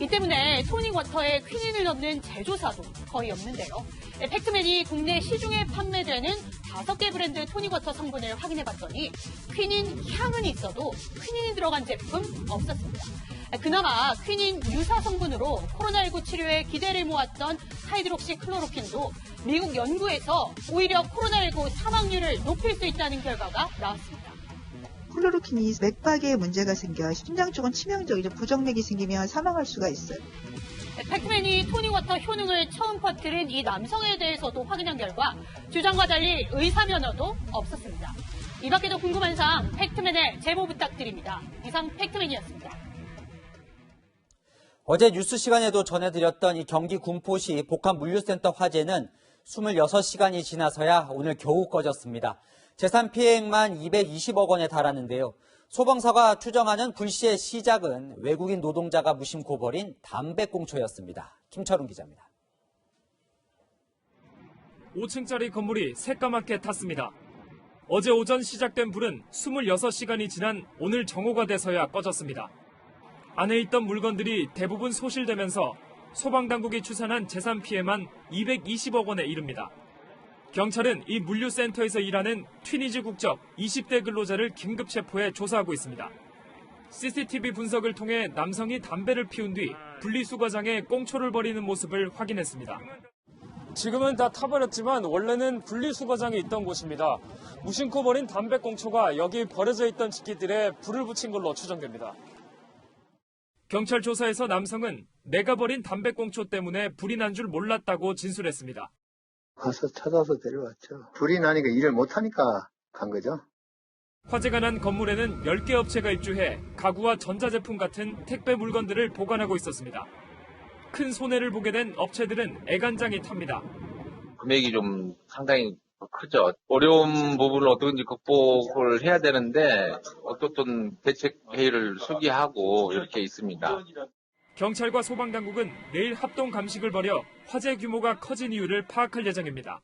이 때문에 토닉 워터에 퀴닌을 넣는 제조사도 거의 없는데요. 팩트맨이 국내 시중에 판매되는 5개 브랜드 토닉 워터 성분을 확인해봤더니 퀴닌 향은 있어도 퀴닌이 들어간 제품 없었습니다. 그나마 퀴닌 유사 성분으로 코로나19 치료에 기대를 모았던 하이드록시 클로로킨도 미국 연구에서 오히려 코로나19 사망률을 높일 수 있다는 결과가 나왔습니다. 클로로킨이 맥박에 문제가 생겨 심장 쪽은 치명적이죠. 부정맥이 생기면 사망할 수가 있어요. 팩트맨이 토닉워터 효능을 처음 퍼뜨린 이 남성에 대해서도 확인한 결과 주장과 달리 의사 면허도 없었습니다. 이 밖에도 궁금한 사항 팩트맨의 제보 부탁드립니다. 이상 팩트맨이었습니다. 어제 뉴스 시간에도 전해드렸던 이 경기 군포시 복합물류센터 화재는 26시간이 지나서야 오늘 겨우 꺼졌습니다. 재산 피해액만 220억 원에 달하는데요. 소방서가 추정하는 불씨의 시작은 외국인 노동자가 무심코 버린 담배꽁초였습니다. 김철웅 기자입니다. 5층짜리 건물이 새까맣게 탔습니다. 어제 오전 시작된 불은 26시간이 지난 오늘 정오가 돼서야 꺼졌습니다. 안에 있던 물건들이 대부분 소실되면서 소방당국이 추산한 재산 피해만 220억 원에 이릅니다. 경찰은 이 물류센터에서 일하는 튀니지 국적 20대 근로자를 긴급 체포해 조사하고 있습니다. CCTV 분석을 통해 남성이 담배를 피운 뒤 분리수거장에 꽁초를 버리는 모습을 확인했습니다. 지금은 다 타버렸지만 원래는 분리수거장이 있던 곳입니다. 무심코 버린 담배꽁초가 여기 버려져 있던 집기들에 불을 붙인 걸로 추정됩니다. 경찰 조사에서 남성은 내가 버린 담배꽁초 때문에 불이 난 줄 몰랐다고 진술했습니다. 가서 찾아서 데려왔죠. 불이 나니까 일을 못하니까 간 거죠. 화재가 난 건물에는 10개 업체가 입주해 가구와 전자제품 같은 택배 물건들을 보관하고 있었습니다. 큰 손해를 보게 된 업체들은 애간장이 탑니다. 금액이 좀 상당히 크죠. 어려운 부분을 어떻게든지 극복을 해야 되는데 어떻든 대책 회의를 수기하고 이렇게 있습니다. 경찰과 소방당국은 내일 합동 감식을 벌여 화재 규모가 커진 이유를 파악할 예정입니다.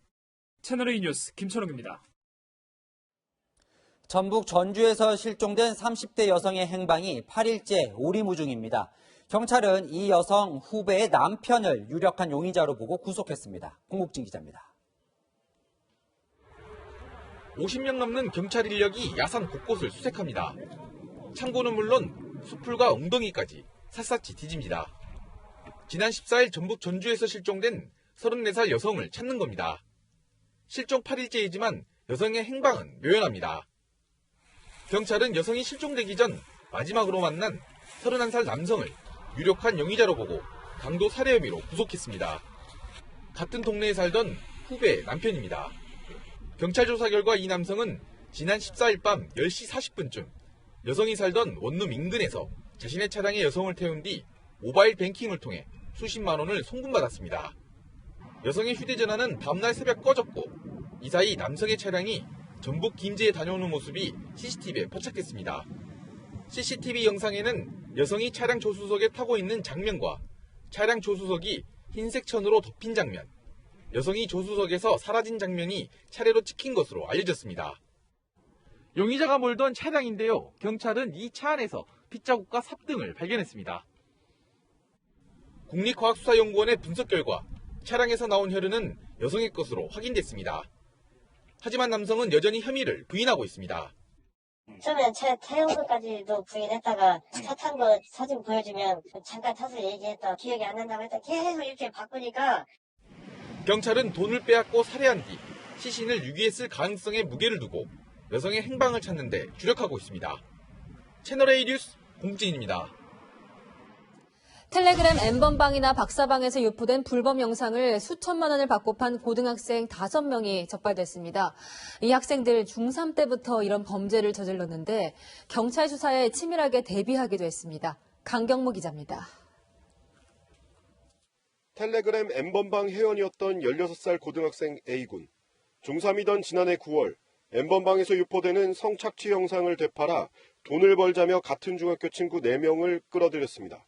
채널A 뉴스 김철웅입니다. 전북 전주에서 실종된 30대 여성의 행방이 8일째 오리무중입니다. 경찰은 이 여성 후배의 남편을 유력한 용의자로 보고 구속했습니다. 공국진 기자입니다. 50명 넘는 경찰 인력이 야산 곳곳을 수색합니다. 창고는 물론 수풀과 엉덩이까지 샅샅이 뒤집니다. 지난 14일 전북 전주에서 실종된 34살 여성을 찾는 겁니다. 실종 8일째이지만 여성의 행방은 묘연합니다. 경찰은 여성이 실종되기 전 마지막으로 만난 31살 남성을 유력한 용의자로 보고 강도 살해 혐의로 구속했습니다. 같은 동네에 살던 후배의 남편입니다. 경찰 조사 결과 이 남성은 지난 14일 밤 10시 40분쯤 여성이 살던 원룸 인근에서 자신의 차량에 여성을 태운 뒤 모바일 뱅킹을 통해 수십만 원을 송금받았습니다. 여성의 휴대전화는 다음날 새벽 꺼졌고 이 사이 남성의 차량이 전북 김제에 다녀오는 모습이 CCTV에 포착됐습니다. CCTV 영상에는 여성이 차량 조수석에 타고 있는 장면과 차량 조수석이 흰색 천으로 덮인 장면, 여성이 조수석에서 사라진 장면이 차례로 찍힌 것으로 알려졌습니다. 용의자가 몰던 차량인데요. 경찰은 이 차 안에서 핏자국과 삽 등을 발견했습니다. 국립과학수사연구원의 분석 결과 차량에서 나온 혈흔은 여성의 것으로 확인됐습니다. 하지만 남성은 여전히 혐의를 부인하고 있습니다. 처음에 차 태운 것까지도 부인했다가 차 탄 거 사진 보여주면 잠깐 타서 얘기했다 기억이 안 난다고 했다 계속 이렇게 바꾸니까 경찰은 돈을 빼앗고 살해한 뒤 시신을 유기에 쓸 가능성에 무게를 두고 여성의 행방을 찾는 데 주력하고 있습니다. 채널A 뉴스 공진입니다. 텔레그램 N번방이나 박사방에서 유포된 불법 영상을 수천만 원을 받고 판 고등학생 5명이 적발됐습니다. 이 학생들 중3 때부터 이런 범죄를 저질렀는데 경찰 수사에 치밀하게 대비하기도 했습니다. 강경무 기자입니다. 텔레그램 N번방 회원이었던 16살 고등학생 A군. 중3이던 지난해 9월 N번방에서 유포되는 성착취 영상을 되팔아 돈을 벌자며 같은 중학교 친구 4명을 끌어들였습니다.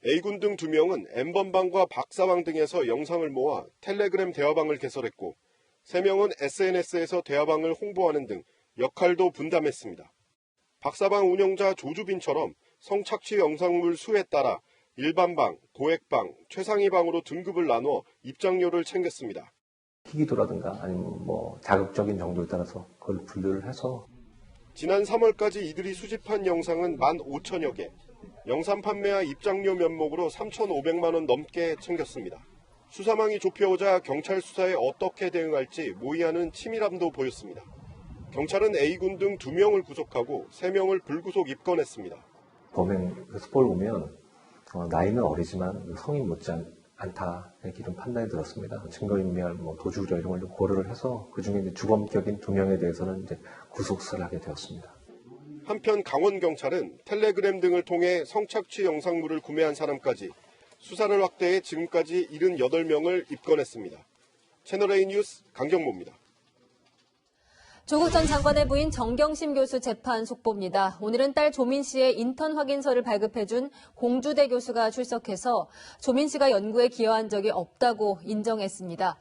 A군 등 2명은 N번방과 박사방 등에서 영상을 모아 텔레그램 대화방을 개설했고 3명은 SNS에서 대화방을 홍보하는 등 역할도 분담했습니다. 박사방 운영자 조주빈처럼 성착취 영상물 수에 따라 일반방, 고액방, 최상위방으로 등급을 나눠 입장료를 챙겼습니다. 희귀도라든가 아니면 자극적인 정도에 따라서 그걸 분류를 해서 지난 3월까지 이들이 수집한 영상은 15,000여 개. 영상 판매와 입장료 면목으로 3,500만 원 넘게 챙겼습니다. 수사망이 좁혀오자 경찰 수사에 어떻게 대응할지 모의하는 치밀함도 보였습니다. 경찰은 A군 등 2명을 구속하고 3명을 불구속 입건했습니다. 범행 스포를 보면 나이는 어리지만 성인 못지않게 않다 이렇게 좀 판단이 들었습니다. 증거인멸, 도주우려 이런 걸 좀 고려를 해서 그중에 이제 주범격인 2명에 대해서는 이제 구속수사를 하게 되었습니다. 한편 강원경찰은 텔레그램 등을 통해 성착취 영상물을 구매한 사람까지 수사를 확대해 지금까지 78명을 입건했습니다. 채널A 뉴스 강경모입니다. 조국 전 장관의 부인 정경심 교수 재판 속보입니다. 오늘은 딸 조민 씨의 인턴 확인서를 발급해준 공주대 교수가 출석해서 조민 씨가 연구에 기여한 적이 없다고 인정했습니다.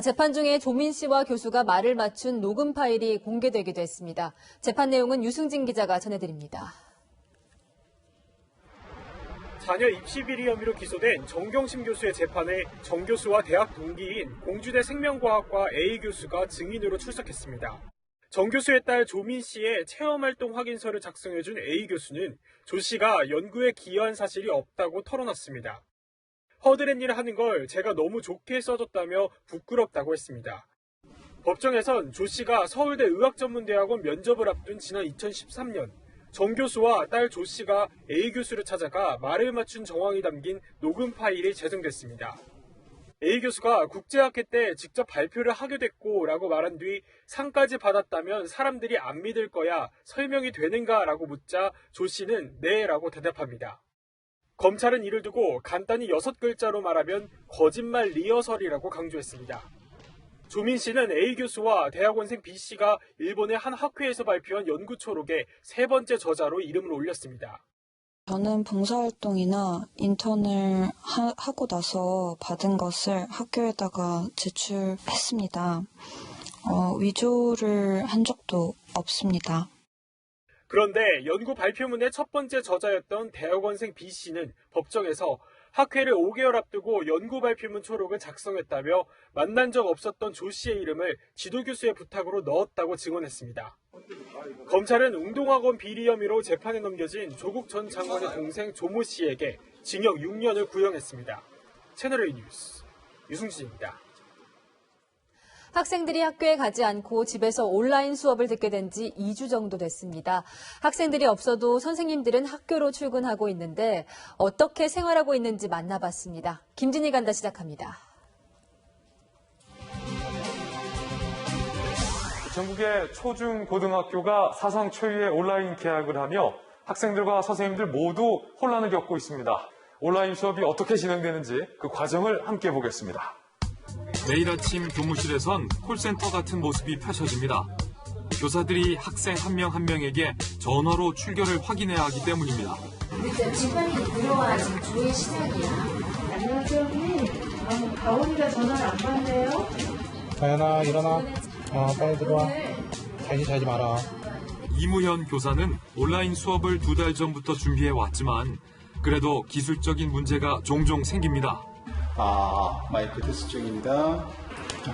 재판 중에 조민 씨와 교수가 말을 맞춘 녹음 파일이 공개되기도 했습니다. 재판 내용은 유승진 기자가 전해드립니다. 자녀 입시 비리 혐의로 기소된 정경심 교수의 재판에 정 교수와 대학 동기인 공주대 생명과학과 A 교수가 증인으로 출석했습니다. 정 교수의 딸 조민 씨의 체험활동 확인서를 작성해준 A 교수는 조 씨가 연구에 기여한 사실이 없다고 털어놨습니다. 허드렛 일을 하는 걸 제가 너무 좋게 써줬다며 부끄럽다고 했습니다. 법정에선 조 씨가 서울대 의학전문대학원 면접을 앞둔 지난 2013년 정 교수와 딸 조 씨가 A 교수를 찾아가 말을 맞춘 정황이 담긴 녹음 파일이 제정됐습니다. A 교수가 국제학회 때 직접 발표를 하게 됐고 라고 말한 뒤 상까지 받았다면 사람들이 안 믿을 거야 설명이 되는가 라고 묻자 조 씨는 네 라고 대답합니다. 검찰은 이를 두고 간단히 6글자로 말하면 거짓말 리허설이라고 강조했습니다. 조민 씨는 A 교수와 대학원생 B 씨가 일본의 한 학회에서 발표한 연구 초록에 3번째 저자로 이름을 올렸습니다. 저는 봉사활동이나 인턴을 하고 나서 받은 것을 학교에다가 제출했습니다. 위조를 한 적도 없습니다. 그런데 연구 발표문의 첫 번째 저자였던 대학원생 B 씨는 법정에서 학회를 5개월 앞두고 연구 발표문 초록을 작성했다며 만난 적 없었던 조 씨의 이름을 지도교수의 부탁으로 넣었다고 증언했습니다. 검찰은 웅동학원 비리 혐의로 재판에 넘겨진 조국 전 장관의 동생 조모 씨에게 징역 6년을 구형했습니다. 채널A 뉴스 유승진입니다. 학생들이 학교에 가지 않고 집에서 온라인 수업을 듣게 된 지 2주 정도 됐습니다. 학생들이 없어도 선생님들은 학교로 출근하고 있는데 어떻게 생활하고 있는지 만나봤습니다. 김진희 간다 시작합니다. 전국의 초중 고등학교가 사상 초유의 온라인 개학을 하며 학생들과 선생님들 모두 혼란을 겪고 있습니다. 온라인 수업이 어떻게 진행되는지 그 과정을 함께 보겠습니다. 매일 아침 교무실에선 콜센터 같은 모습이 펼쳐집니다. 교사들이 학생 한 명 한 명에게 전화로 출결을 확인해야 하기 때문입니다. 일단 집안이 들어와야 지금 주의 시작이야. 안녕하세요, 선생님. 가온이가 전화를 안 받네요. 다현아, 일어나. 빨리 들어와. 자지 마라. 이무현 교사는 온라인 수업을 2달 전부터 준비해 왔지만 그래도 기술적인 문제가 종종 생깁니다. 마이크 테스트 중입니다.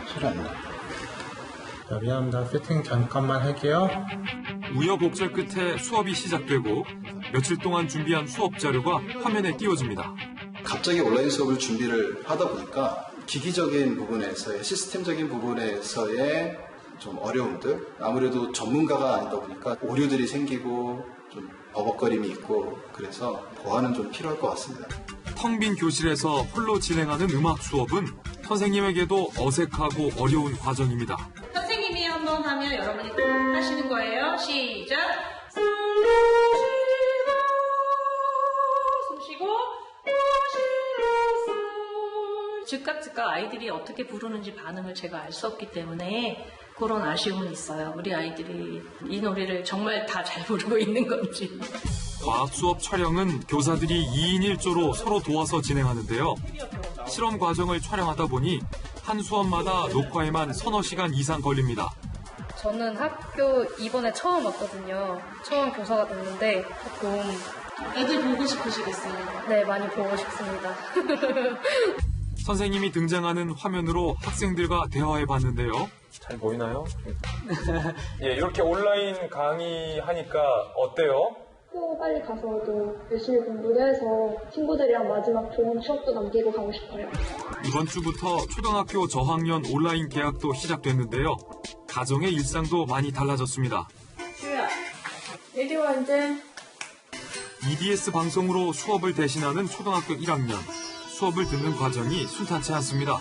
소리 안 나. 미안합니다. 세팅 잠깐만 할게요. 우여곡절 끝에 수업이 시작되고 며칠 동안 준비한 수업 자료가 화면에 띄워집니다. 갑자기 온라인 수업을 준비를 하다 보니까 기기적인 부분에서의 시스템적인 부분에서의 좀 어려움들, 아무래도 전문가가 아니다 보니까 오류들이 생기고 좀 버벅거림이 있고 그래서 보완은 좀 필요할 것 같습니다. 텅 빈 교실에서 홀로 진행하는 음악 수업은 선생님에게도 어색하고 어려운 과정입니다. 선생님이 한번 하면 여러분이 하시는 거예요. 시작. 숨 쉬고 즉각 아이들이 어떻게 부르는지 반응을 제가 알 수 없기 때문에 그런 아쉬움은 있어요. 우리 아이들이 이 노래를 정말 다 잘 부르고 있는 건지. 과학 수업 촬영은 교사들이 2인 1조로 서로 도와서 진행하는데요. 실험 과정을 촬영하다 보니 한 수업마다 녹화에만 서너 시간 이상 걸립니다. 저는 학교 이번에 처음 왔거든요. 처음 교사가 됐는데 조금 애들 보고 싶으시겠어요? 네, 많이 보고 싶습니다. 선생님이 등장하는 화면으로 학생들과 대화해 봤는데요. 잘 보이나요? 예, 이렇게 온라인 강의하니까 어때요? 학교 빨리 가서 또 열심히 공부를 해서 친구들이랑 마지막 좋은 추억도 남기고 가고 싶어요. 이번 주부터 초등학교 저학년 온라인 개학도 시작됐는데요. 가정의 일상도 많이 달라졌습니다. 주야, 이리 와 이제. EBS 방송으로 수업을 대신하는 초등학교 1학년. 수업을 듣는 과정이 순탄치 않습니다.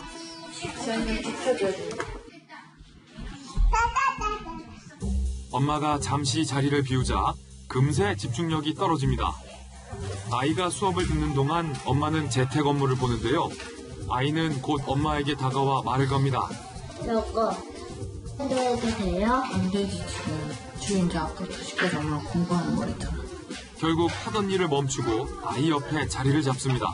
엄마가 잠시 자리를 비우자 금세 집중력이 떨어집니다. 아이가 수업을 듣는 동안 엄마는 재택 업무를 보는데요. 아이는 곧 엄마에게 다가와 말을 겁니다. 여보, 해도 돼요? 안 되지, 지금. 주인 이제 앞으로 2시까지 엄마 공부하는 거리잖아. 결국 하던 일을 멈추고 아이 옆에 자리를 잡습니다.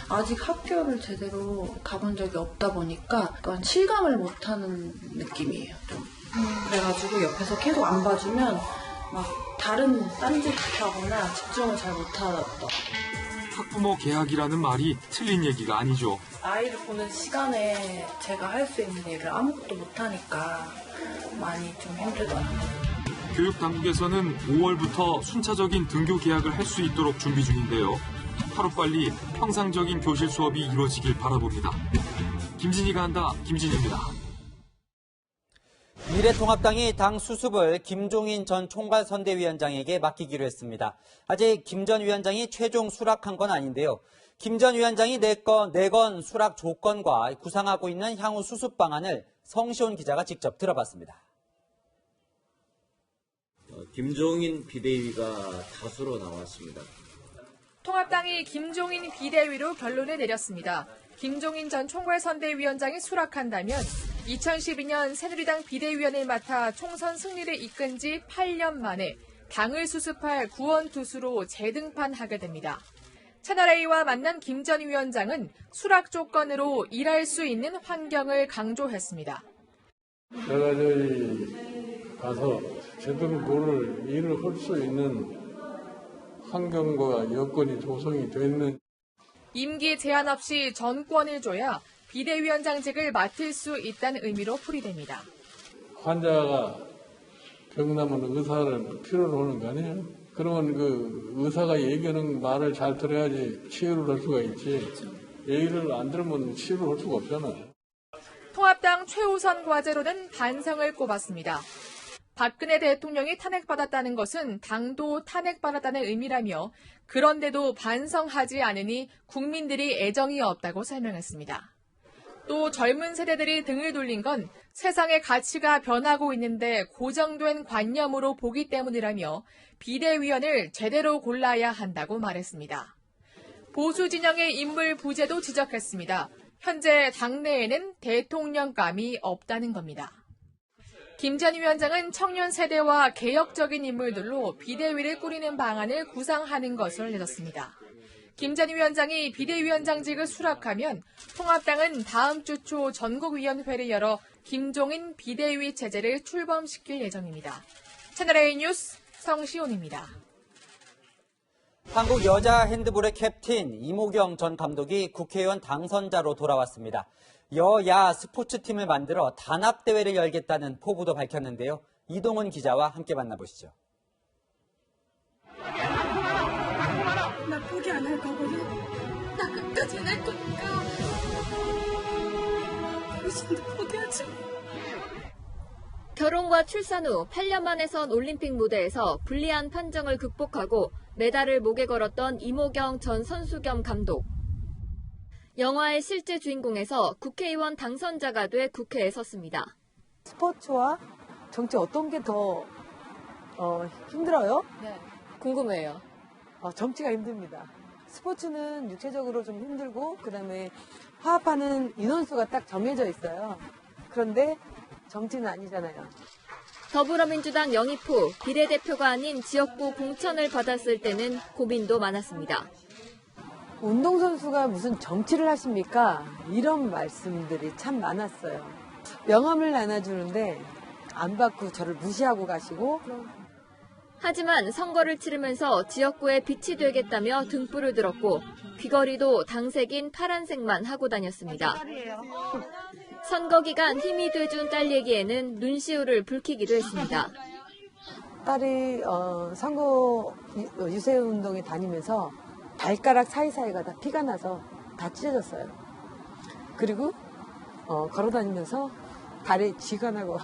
아직 학교를 제대로 가본 적이 없다 보니까 약간 실감을 못하는 느낌이에요, 좀. 그래가지고 옆에서 계속 안 봐주면 막 다른 딴짓하거나 집중을 잘 못하더라고요. 학부모 계약이라는 말이 틀린 얘기가 아니죠. 아이를 보는 시간에 제가 할 수 있는 일을 아무것도 못하니까 많이 좀 힘들더라고요. 교육당국에서는 5월부터 순차적인 등교 계약을 할 수 있도록 준비 중인데요. 하루빨리 평상적인 교실 수업이 이루어지길 바라봅니다. 김진희가 한다, 김진희입니다. 미래통합당이 당 수습을 김종인 전 총괄선대위원장에게 맡기기로 했습니다. 아직 김 전 위원장이 최종 수락한 건 아닌데요. 김 전 위원장이 내건 수락 조건과 구상하고 있는 향후 수습 방안을 성시온 기자가 직접 들어봤습니다. 김종인 비대위가 다수로 나왔습니다. 통합당이 김종인 비대위로 결론을 내렸습니다. 김종인 전 총괄선대위원장이 수락한다면 2012년 새누리당 비대위원을 맡아 총선 승리를 이끈 지 8년 만에 당을 수습할 구원투수로 재등판하게 됩니다. 채널A와 만난 김 전 위원장은 수락 조건으로 일할 수 있는 환경을 강조했습니다. 내가 저기 가서 제대로 일을 할 수 있는 환경과 여건이 조성이 됐는 임기 제한 없이 전권을 줘야 비대위원장직을 맡을 수 있다는 의미로 풀이됩니다. 환자가 병나면 의사를 필요로 하는 거 아니에요? 그러면 그 의사가 얘기하는 말을 잘 들어야지 치유를 할 수가 있지. 얘기를 안 들으면 치유를 할 수가 없잖아요. 통합당 최우선 과제로는 반성을 꼽았습니다. 박근혜 대통령이 탄핵받았다는 것은 당도 탄핵받았다는 의미라며 그런데도 반성하지 않으니 국민들이 애정이 없다고 설명했습니다. 또 젊은 세대들이 등을 돌린 건 세상의 가치가 변하고 있는데 고정된 관념으로 보기 때문이라며 비대위원을 제대로 골라야 한다고 말했습니다. 보수 진영의 인물 부재도 지적했습니다. 현재 당내에는 대통령감이 없다는 겁니다. 김 전 위원장은 청년 세대와 개혁적인 인물들로 비대위를 꾸리는 방안을 구상하는 것을 내줬습니다. 김 전 위원장이 비대위원장직을 수락하면 통합당은 다음 주 초 전국위원회를 열어 김종인 비대위 체제를 출범시킬 예정입니다. 채널A 뉴스 성시온입니다. 한국 여자 핸드볼의 캡틴 이모경 전 감독이 국회의원 당선자로 돌아왔습니다. 여야 스포츠팀을 만들어 단합대회를 열겠다는 포부도 밝혔는데요. 이동훈 기자와 함께 만나보시죠. 나 포기 안 할 거거든. 나 끝까지 낼 거니까. 당신도 포기하지. 결혼과 출산 후 8년 만에 선 올림픽 무대에서 불리한 판정을 극복하고 메달을 목에 걸었던 이모경 전 선수 겸 감독. 영화의 실제 주인공에서 국회의원 당선자가 돼 국회에 섰습니다. 스포츠와 정치 어떤 게 더 힘들어요? 네, 궁금해요. 정치가 힘듭니다. 스포츠는 육체적으로 좀 힘들고 그다음에 화합하는 인원수가 딱 정해져 있어요. 그런데 정치는 아니잖아요. 더불어민주당 영입 후 비례대표가 아닌 지역구 공천을 받았을 때는 고민도 많았습니다. 운동선수가 무슨 정치를 하십니까? 이런 말씀들이 참 많았어요. 명함을 나눠주는데 안 받고 저를 무시하고 가시고. 하지만 선거를 치르면서 지역구에 빛이 되겠다며 등불을 들었고 귀걸이도 당색인 파란색만 하고 다녔습니다. 선거 기간 힘이 돼준 딸 얘기에는 눈시울을 붉히기도 했습니다. 딸이 선거 유세운동에 다니면서 발가락 사이사이가 다 피가 나서 다 찢어졌어요. 그리고 걸어다니면서 다리에 쥐가 나고.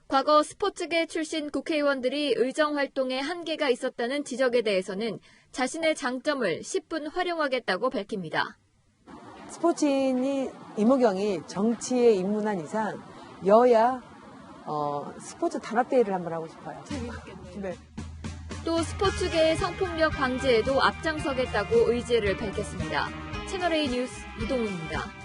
과거 스포츠계 출신 국회의원들이 의정활동에 한계가 있었다는 지적에 대해서는 자신의 장점을 10분 활용하겠다고 밝힙니다. 스포츠인이 이무경이 정치에 입문한 이상 여야 스포츠 단합대회를 한번 하고 싶어요. 네. 또 스포츠계의 성폭력 방지에도 앞장서겠다고 의지를 밝혔습니다. 채널A 뉴스 이동훈입니다.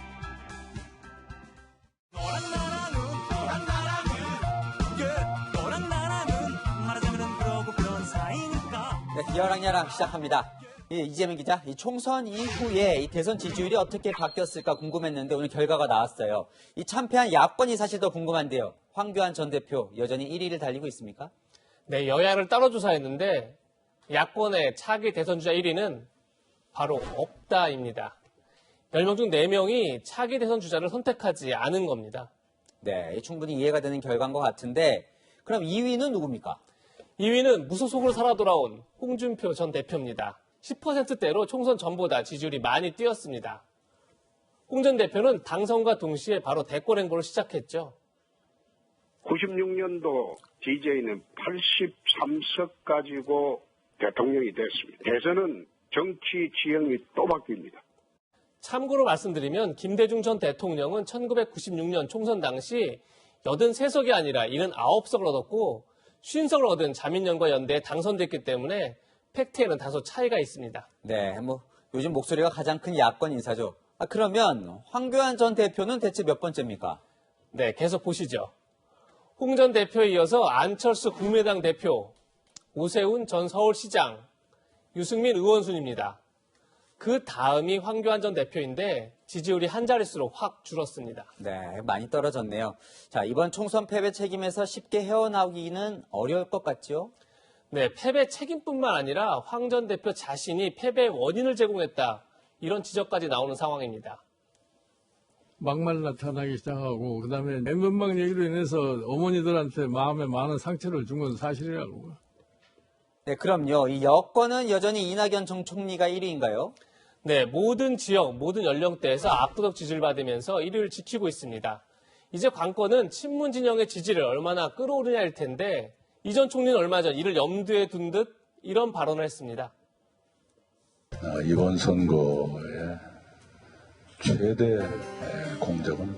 네, 여랑야랑 시작합니다. 이재명 기자, 이 총선 이후에 이 대선 지지율이 어떻게 바뀌었을까 궁금했는데 오늘 결과가 나왔어요. 이 참패한 야권이 사실 더 궁금한데요. 황교안 전 대표 여전히 1위를 달리고 있습니까? 네, 여야를 따로 조사했는데 야권의 차기 대선 주자 1위는 바로 없다입니다. 10명 중 4명이 차기 대선 주자를 선택하지 않은 겁니다. 네, 충분히 이해가 되는 결과인 것 같은데 그럼 2위는 누굽니까? 2위는 무소속으로 살아 돌아온 홍준표 전 대표입니다. 10%대로 총선 전보다 지지율이 많이 뛰었습니다. 홍 전 대표는 당선과 동시에 바로 대권 행보를 시작했죠. 96년도 DJ는 83석 가지고 대통령이 됐습니다. 대선은 정치 지형이 또 바뀝니다. 참고로 말씀드리면 김대중 전 대통령은 1996년 총선 당시 83석이 아니라 79석을 얻었고 50석을 얻은 자민련과 연대에 당선됐기 때문에 팩트에는 다소 차이가 있습니다. 네, 요즘 목소리가 가장 큰 야권 인사죠. 그러면 황교안 전 대표는 대체 몇 번째입니까? 네, 계속 보시죠. 홍 전 대표에 이어서 안철수 국민의당 대표, 오세훈 전 서울시장, 유승민 의원 순입니다. 그 다음이 황교안 전 대표인데 지지율이 한 자릿수로 확 줄었습니다. 네, 많이 떨어졌네요. 자, 이번 총선 패배 책임에서 쉽게 헤어나오기는 어려울 것 같죠? 네, 패배 책임뿐만 아니라 황 전 대표 자신이 패배의 원인을 제공했다. 이런 지적까지 나오는 상황입니다. 막말 나타나기 시작하고 그다음에 엠번방 얘기로 인해서 어머니들한테 마음에 많은 상처를 준 건 사실이라고. 네, 그럼요. 이 여권은 여전히 이낙연 전 총리가 1위인가요? 네, 모든 지역, 모든 연령대에서 압도적 지지를 받으면서 1위를 지키고 있습니다. 이제 관건은 친문 진영의 지지를 얼마나 끌어오르냐일 텐데 이 전 총리는 얼마 전 이를 염두에 둔 듯 이런 발언을 했습니다. 이번 선거의 최대 공적은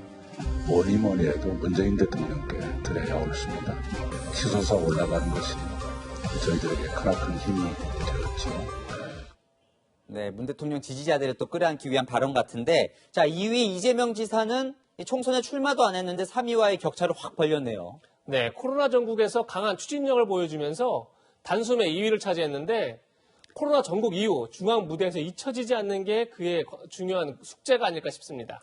뭐니 해도 문재인 대통령께 드려야 옳습니다. 치솟아 올라가는 것이 저희들에게 크나큰 힘이 되었죠. 네, 문 대통령 지지자들을 또 끌어안기 위한 발언 같은데, 자, 2위 이재명 지사는 총선에 출마도 안 했는데 3위와의 격차를 확 벌렸네요. 네, 코로나 전국에서 강한 추진력을 보여주면서 단숨에 2위를 차지했는데 코로나 전국 이후 중앙 무대에서 잊혀지지 않는 게 그의 중요한 숙제가 아닐까 싶습니다.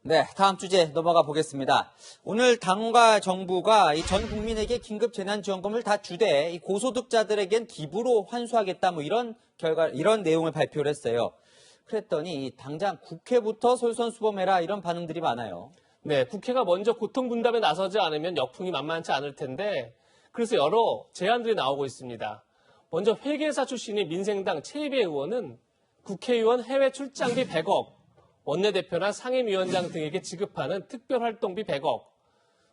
네, 다음 주제 넘어가 보겠습니다. 오늘 당과 정부가 전 국민에게 긴급 재난지원금을 다 주되 이 고소득자들에겐 기부로 환수하겠다 이런 내용을 발표를 했어요. 그랬더니 당장 국회부터 솔선수범해라 이런 반응들이 많아요. 네, 국회가 먼저 고통 분담에 나서지 않으면 역풍이 만만치 않을 텐데 그래서 여러 제안들이 나오고 있습니다. 먼저 회계사 출신인 민생당 최이배 의원은 국회의원 해외 출장비 100억, 원내대표나 상임위원장 등에게 지급하는 특별활동비 100억,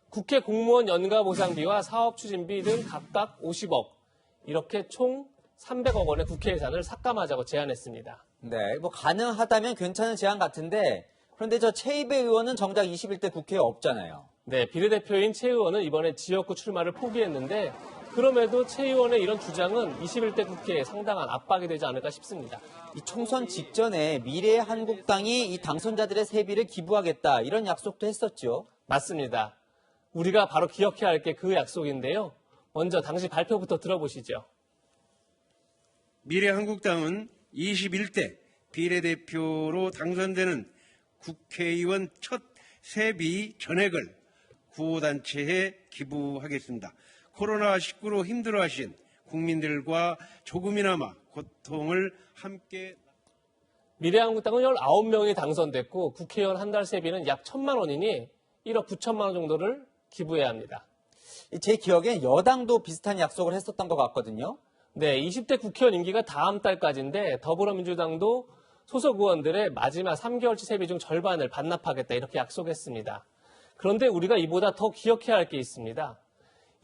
국회 공무원 연가보상비와 사업추진비 등 각각 50억, 이렇게 총 300억 원의 국회 예산을 삭감하자고 제안했습니다. 네, 가능하다면 괜찮은 제안 같은데 그런데 저 최이배 의원은 정작 21대 국회에 없잖아요. 네, 비례대표인 최 의원은 이번에 지역구 출마를 포기했는데 그럼에도 최 의원의 이런 주장은 21대 국회에 상당한 압박이 되지 않을까 싶습니다. 이 총선 직전에 미래한국당이 이 당선자들의 세비를 기부하겠다 이런 약속도 했었죠. 맞습니다. 우리가 바로 기억해야 할 게 그 약속인데요. 먼저 당시 발표부터 들어보시죠. 미래한국당은 21대 비례대표로 당선되는 국회의원 첫 세비 전액을 구호단체에 기부하겠습니다. 코로나19로 힘들어하신 국민들과 조금이나마 고통을 함께. 미래한국당은 19명이 당선됐고 국회의원 한 달 세비는 약 1,000만 원이니 1억 9천만 원 정도를 기부해야 합니다. 제 기억엔 여당도 비슷한 약속을 했었던 것 같거든요. 네, 20대 국회의원 임기가 다음 달까지인데 더불어민주당도 소속 의원들의 마지막 3개월치 세비 중 절반을 반납하겠다 이렇게 약속했습니다. 그런데 우리가 이보다 더 기억해야 할 게 있습니다.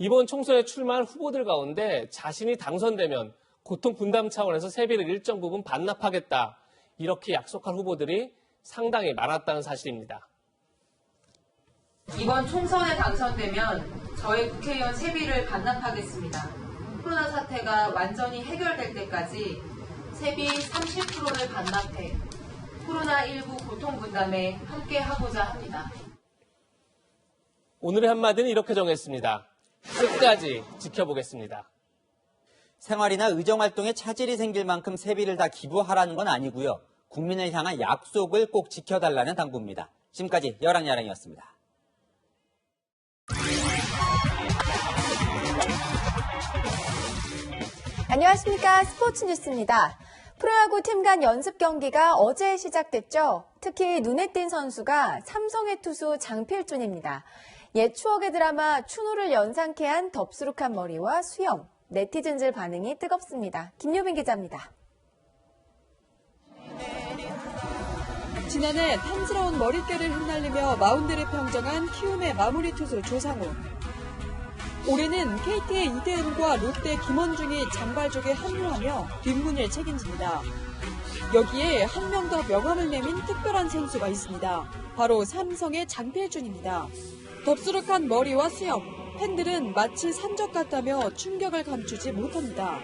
이번 총선에 출마할 후보들 가운데 자신이 당선되면 고통 분담 차원에서 세비를 일정 부분 반납하겠다. 이렇게 약속할 후보들이 상당히 많았다는 사실입니다. 이번 총선에 당선되면 저희 국회의원 세비를 반납하겠습니다. 코로나 사태가 완전히 해결될 때까지 세비 30%를 반납해 코로나19 고통 분담에 함께하고자 합니다. 오늘의 한마디는 이렇게 정했습니다. 끝까지 지켜보겠습니다. 생활이나 의정활동에 차질이 생길 만큼 세비를 다 기부하라는 건 아니고요. 국민을 향한 약속을 꼭 지켜달라는 당부입니다. 지금까지 여랑야랑이었습니다. 안녕하십니까. 스포츠 뉴스입니다. 프로야구 팀 간 연습 경기가 어제 시작됐죠. 특히 눈에 띈 선수가 삼성의 투수 장필준입니다. 옛 추억의 드라마 추노를 연상케 한 덥수룩한 머리와 수염, 네티즌들 반응이 뜨겁습니다. 김유빈 기자입니다. 지난해 탐스러운 머릿결을 흩날리며 마운드를 평정한 키움의 마무리 투수 조상우. 올해는 KT의 이대은과 롯데 김원중이 장발족에 합류하며 뒷문을 책임집니다. 여기에 한 명 더 명함을 내민 특별한 선수가 있습니다. 바로 삼성의 장필준입니다. 덥수룩한 머리와 수염, 팬들은 마치 산적 같다며 충격을 감추지 못합니다.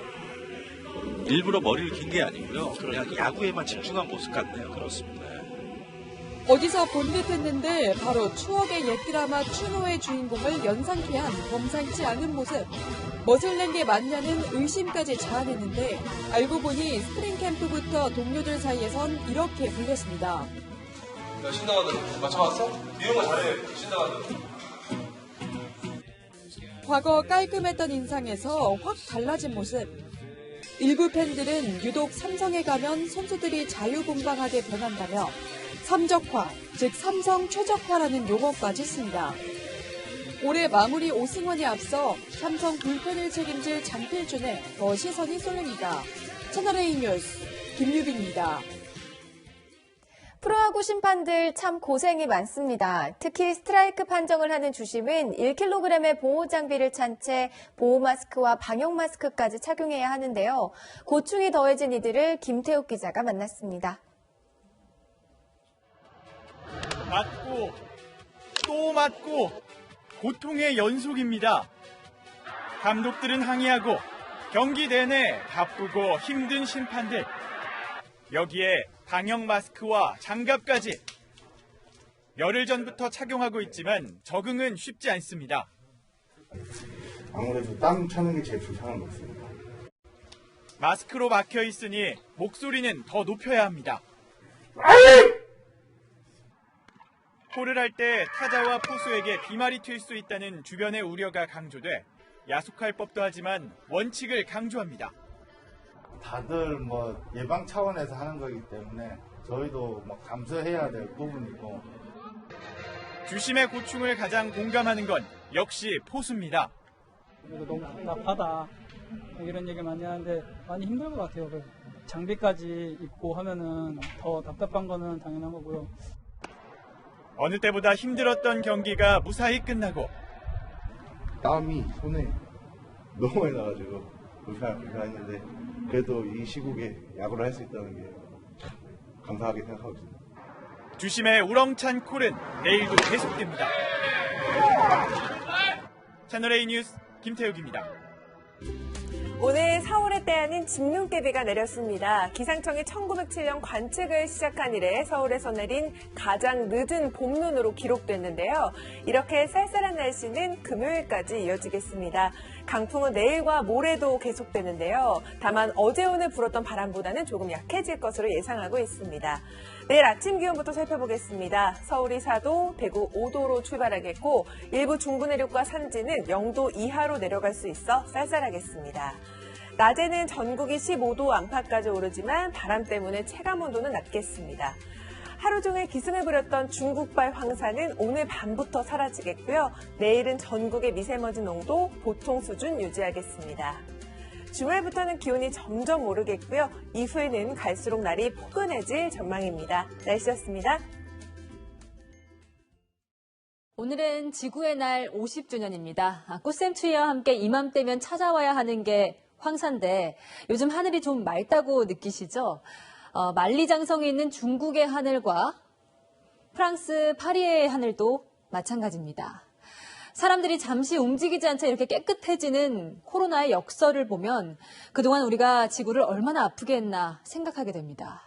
일부러 머리를 긴 게 아니고요. 그냥 야구에만 집중한 모습 같네요. 그렇습니다. 어디서 본 듯했는데 바로 추억의 옛 드라마 추노의 주인공을 연상케 한 범상치 않은 모습. 멋을 낸 게 맞냐는 의심까지 자아냈는데 알고 보니 스프링 캠프부터 동료들 사이에선 이렇게 불렸습니다. 야, 신나가들 맞춰봤어? 이런 거 잘해. 신나가들. 과거 깔끔했던 인상에서 확 달라진 모습. 일부 팬들은 유독 삼성에 가면 선수들이 자유분방하게 변한다며 삼적화, 즉 삼성 최적화라는 용어까지 씁니다. 올해 마무리 오승원이 앞서 삼성 불펜을 책임질 장필준에 더 시선이 쏠립니다. 채널A 뉴스 김유빈입니다. 프로야구 심판들 참 고생이 많습니다. 특히 스트라이크 판정을 하는 주심은 1kg의 보호 장비를 찬 채 보호 마스크와 방역 마스크까지 착용해야 하는데요. 고충이 더해진 이들을 김태욱 기자가 만났습니다. 맞고 또 맞고 고통의 연속입니다. 감독들은 항의하고 경기 내내 바쁘고 힘든 심판들. 여기에 방역 마스크와 장갑까지. 열흘 전부터 착용하고 있지만 적응은 쉽지 않습니다. 아무래도 땀 차는 게 제일 불편한 것 같습니다. 마스크로 막혀 있으니 목소리는 더 높여야 합니다. 콜을 할 때 타자와 포수에게 비말이 튈 수 있다는 주변의 우려가 강조돼 야속할 법도 하지만 원칙을 강조합니다. 다들 예방 차원에서 하는 거기 때문에 저희도 감수해야 될 부분이고. 주심의 고충을 가장 공감하는 건 역시 포수입니다. 너무 답답하다 이런 얘기 많이 하는데 많이 힘들 것 같아요. 장비까지 입고 하면은 더 답답한 거는 당연한 거고요. 어느 때보다 힘들었던 경기가 무사히 끝나고 땀이 손에 너무 많이 나가지고 불편했는데 그래도 이 시국에 야구를 할 수 있다는 게 감사하게 생각하고 있습니다. 주심의 우렁찬 콜은 내일도 계속됩니다. 채널A 뉴스 김태욱입니다. 오늘 서울의 때에는 집눈깨비가 내렸습니다. 기상청이 1907년 관측을 시작한 이래 서울에서 내린 가장 늦은 봄눈으로 기록됐는데요. 이렇게 쌀쌀한 날씨는 금요일까지 이어지겠습니다. 강풍은 내일과 모레도 계속되는데요. 다만 어제 오늘 불었던 바람보다는 조금 약해질 것으로 예상하고 있습니다. 내일 아침 기온부터 살펴보겠습니다. 서울이 4도, 대구 5도로 출발하겠고 일부 중부 내륙과 산지는 0도 이하로 내려갈 수 있어 쌀쌀하겠습니다. 낮에는 전국이 15도 안팎까지 오르지만 바람 때문에 체감온도는 낮겠습니다. 하루 종일 기승을 부렸던 중국발 황사는 오늘 밤부터 사라지겠고요. 내일은 전국의 미세먼지 농도 보통 수준 유지하겠습니다. 주말부터는 기온이 점점 오르겠고요. 이후에는 갈수록 날이 포근해질 전망입니다. 날씨였습니다. 오늘은 지구의 날 50주년입니다. 꽃샘추위와 함께 이맘때면 찾아와야 하는 게 황사인데 요즘 하늘이 좀 맑다고 느끼시죠? 만리장성에 있는 중국의 하늘과 프랑스 파리의 하늘도 마찬가지입니다. 사람들이 잠시 움직이지 않자 이렇게 깨끗해지는 코로나의 역설을 보면 그동안 우리가 지구를 얼마나 아프게 했나 생각하게 됩니다.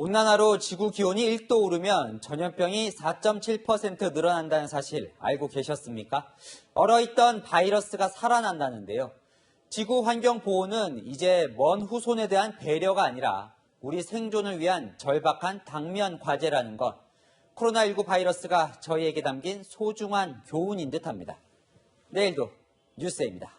온난화로 지구 기온이 1도 오르면 전염병이 4.7% 늘어난다는 사실 알고 계셨습니까? 얼어있던 바이러스가 살아난다는데요. 지구 환경 보호는 이제 먼 후손에 대한 배려가 아니라 우리 생존을 위한 절박한 당면 과제라는 것. 코로나19 바이러스가 저희에게 담긴 소중한 교훈인 듯합니다. 내일도 뉴스입니다.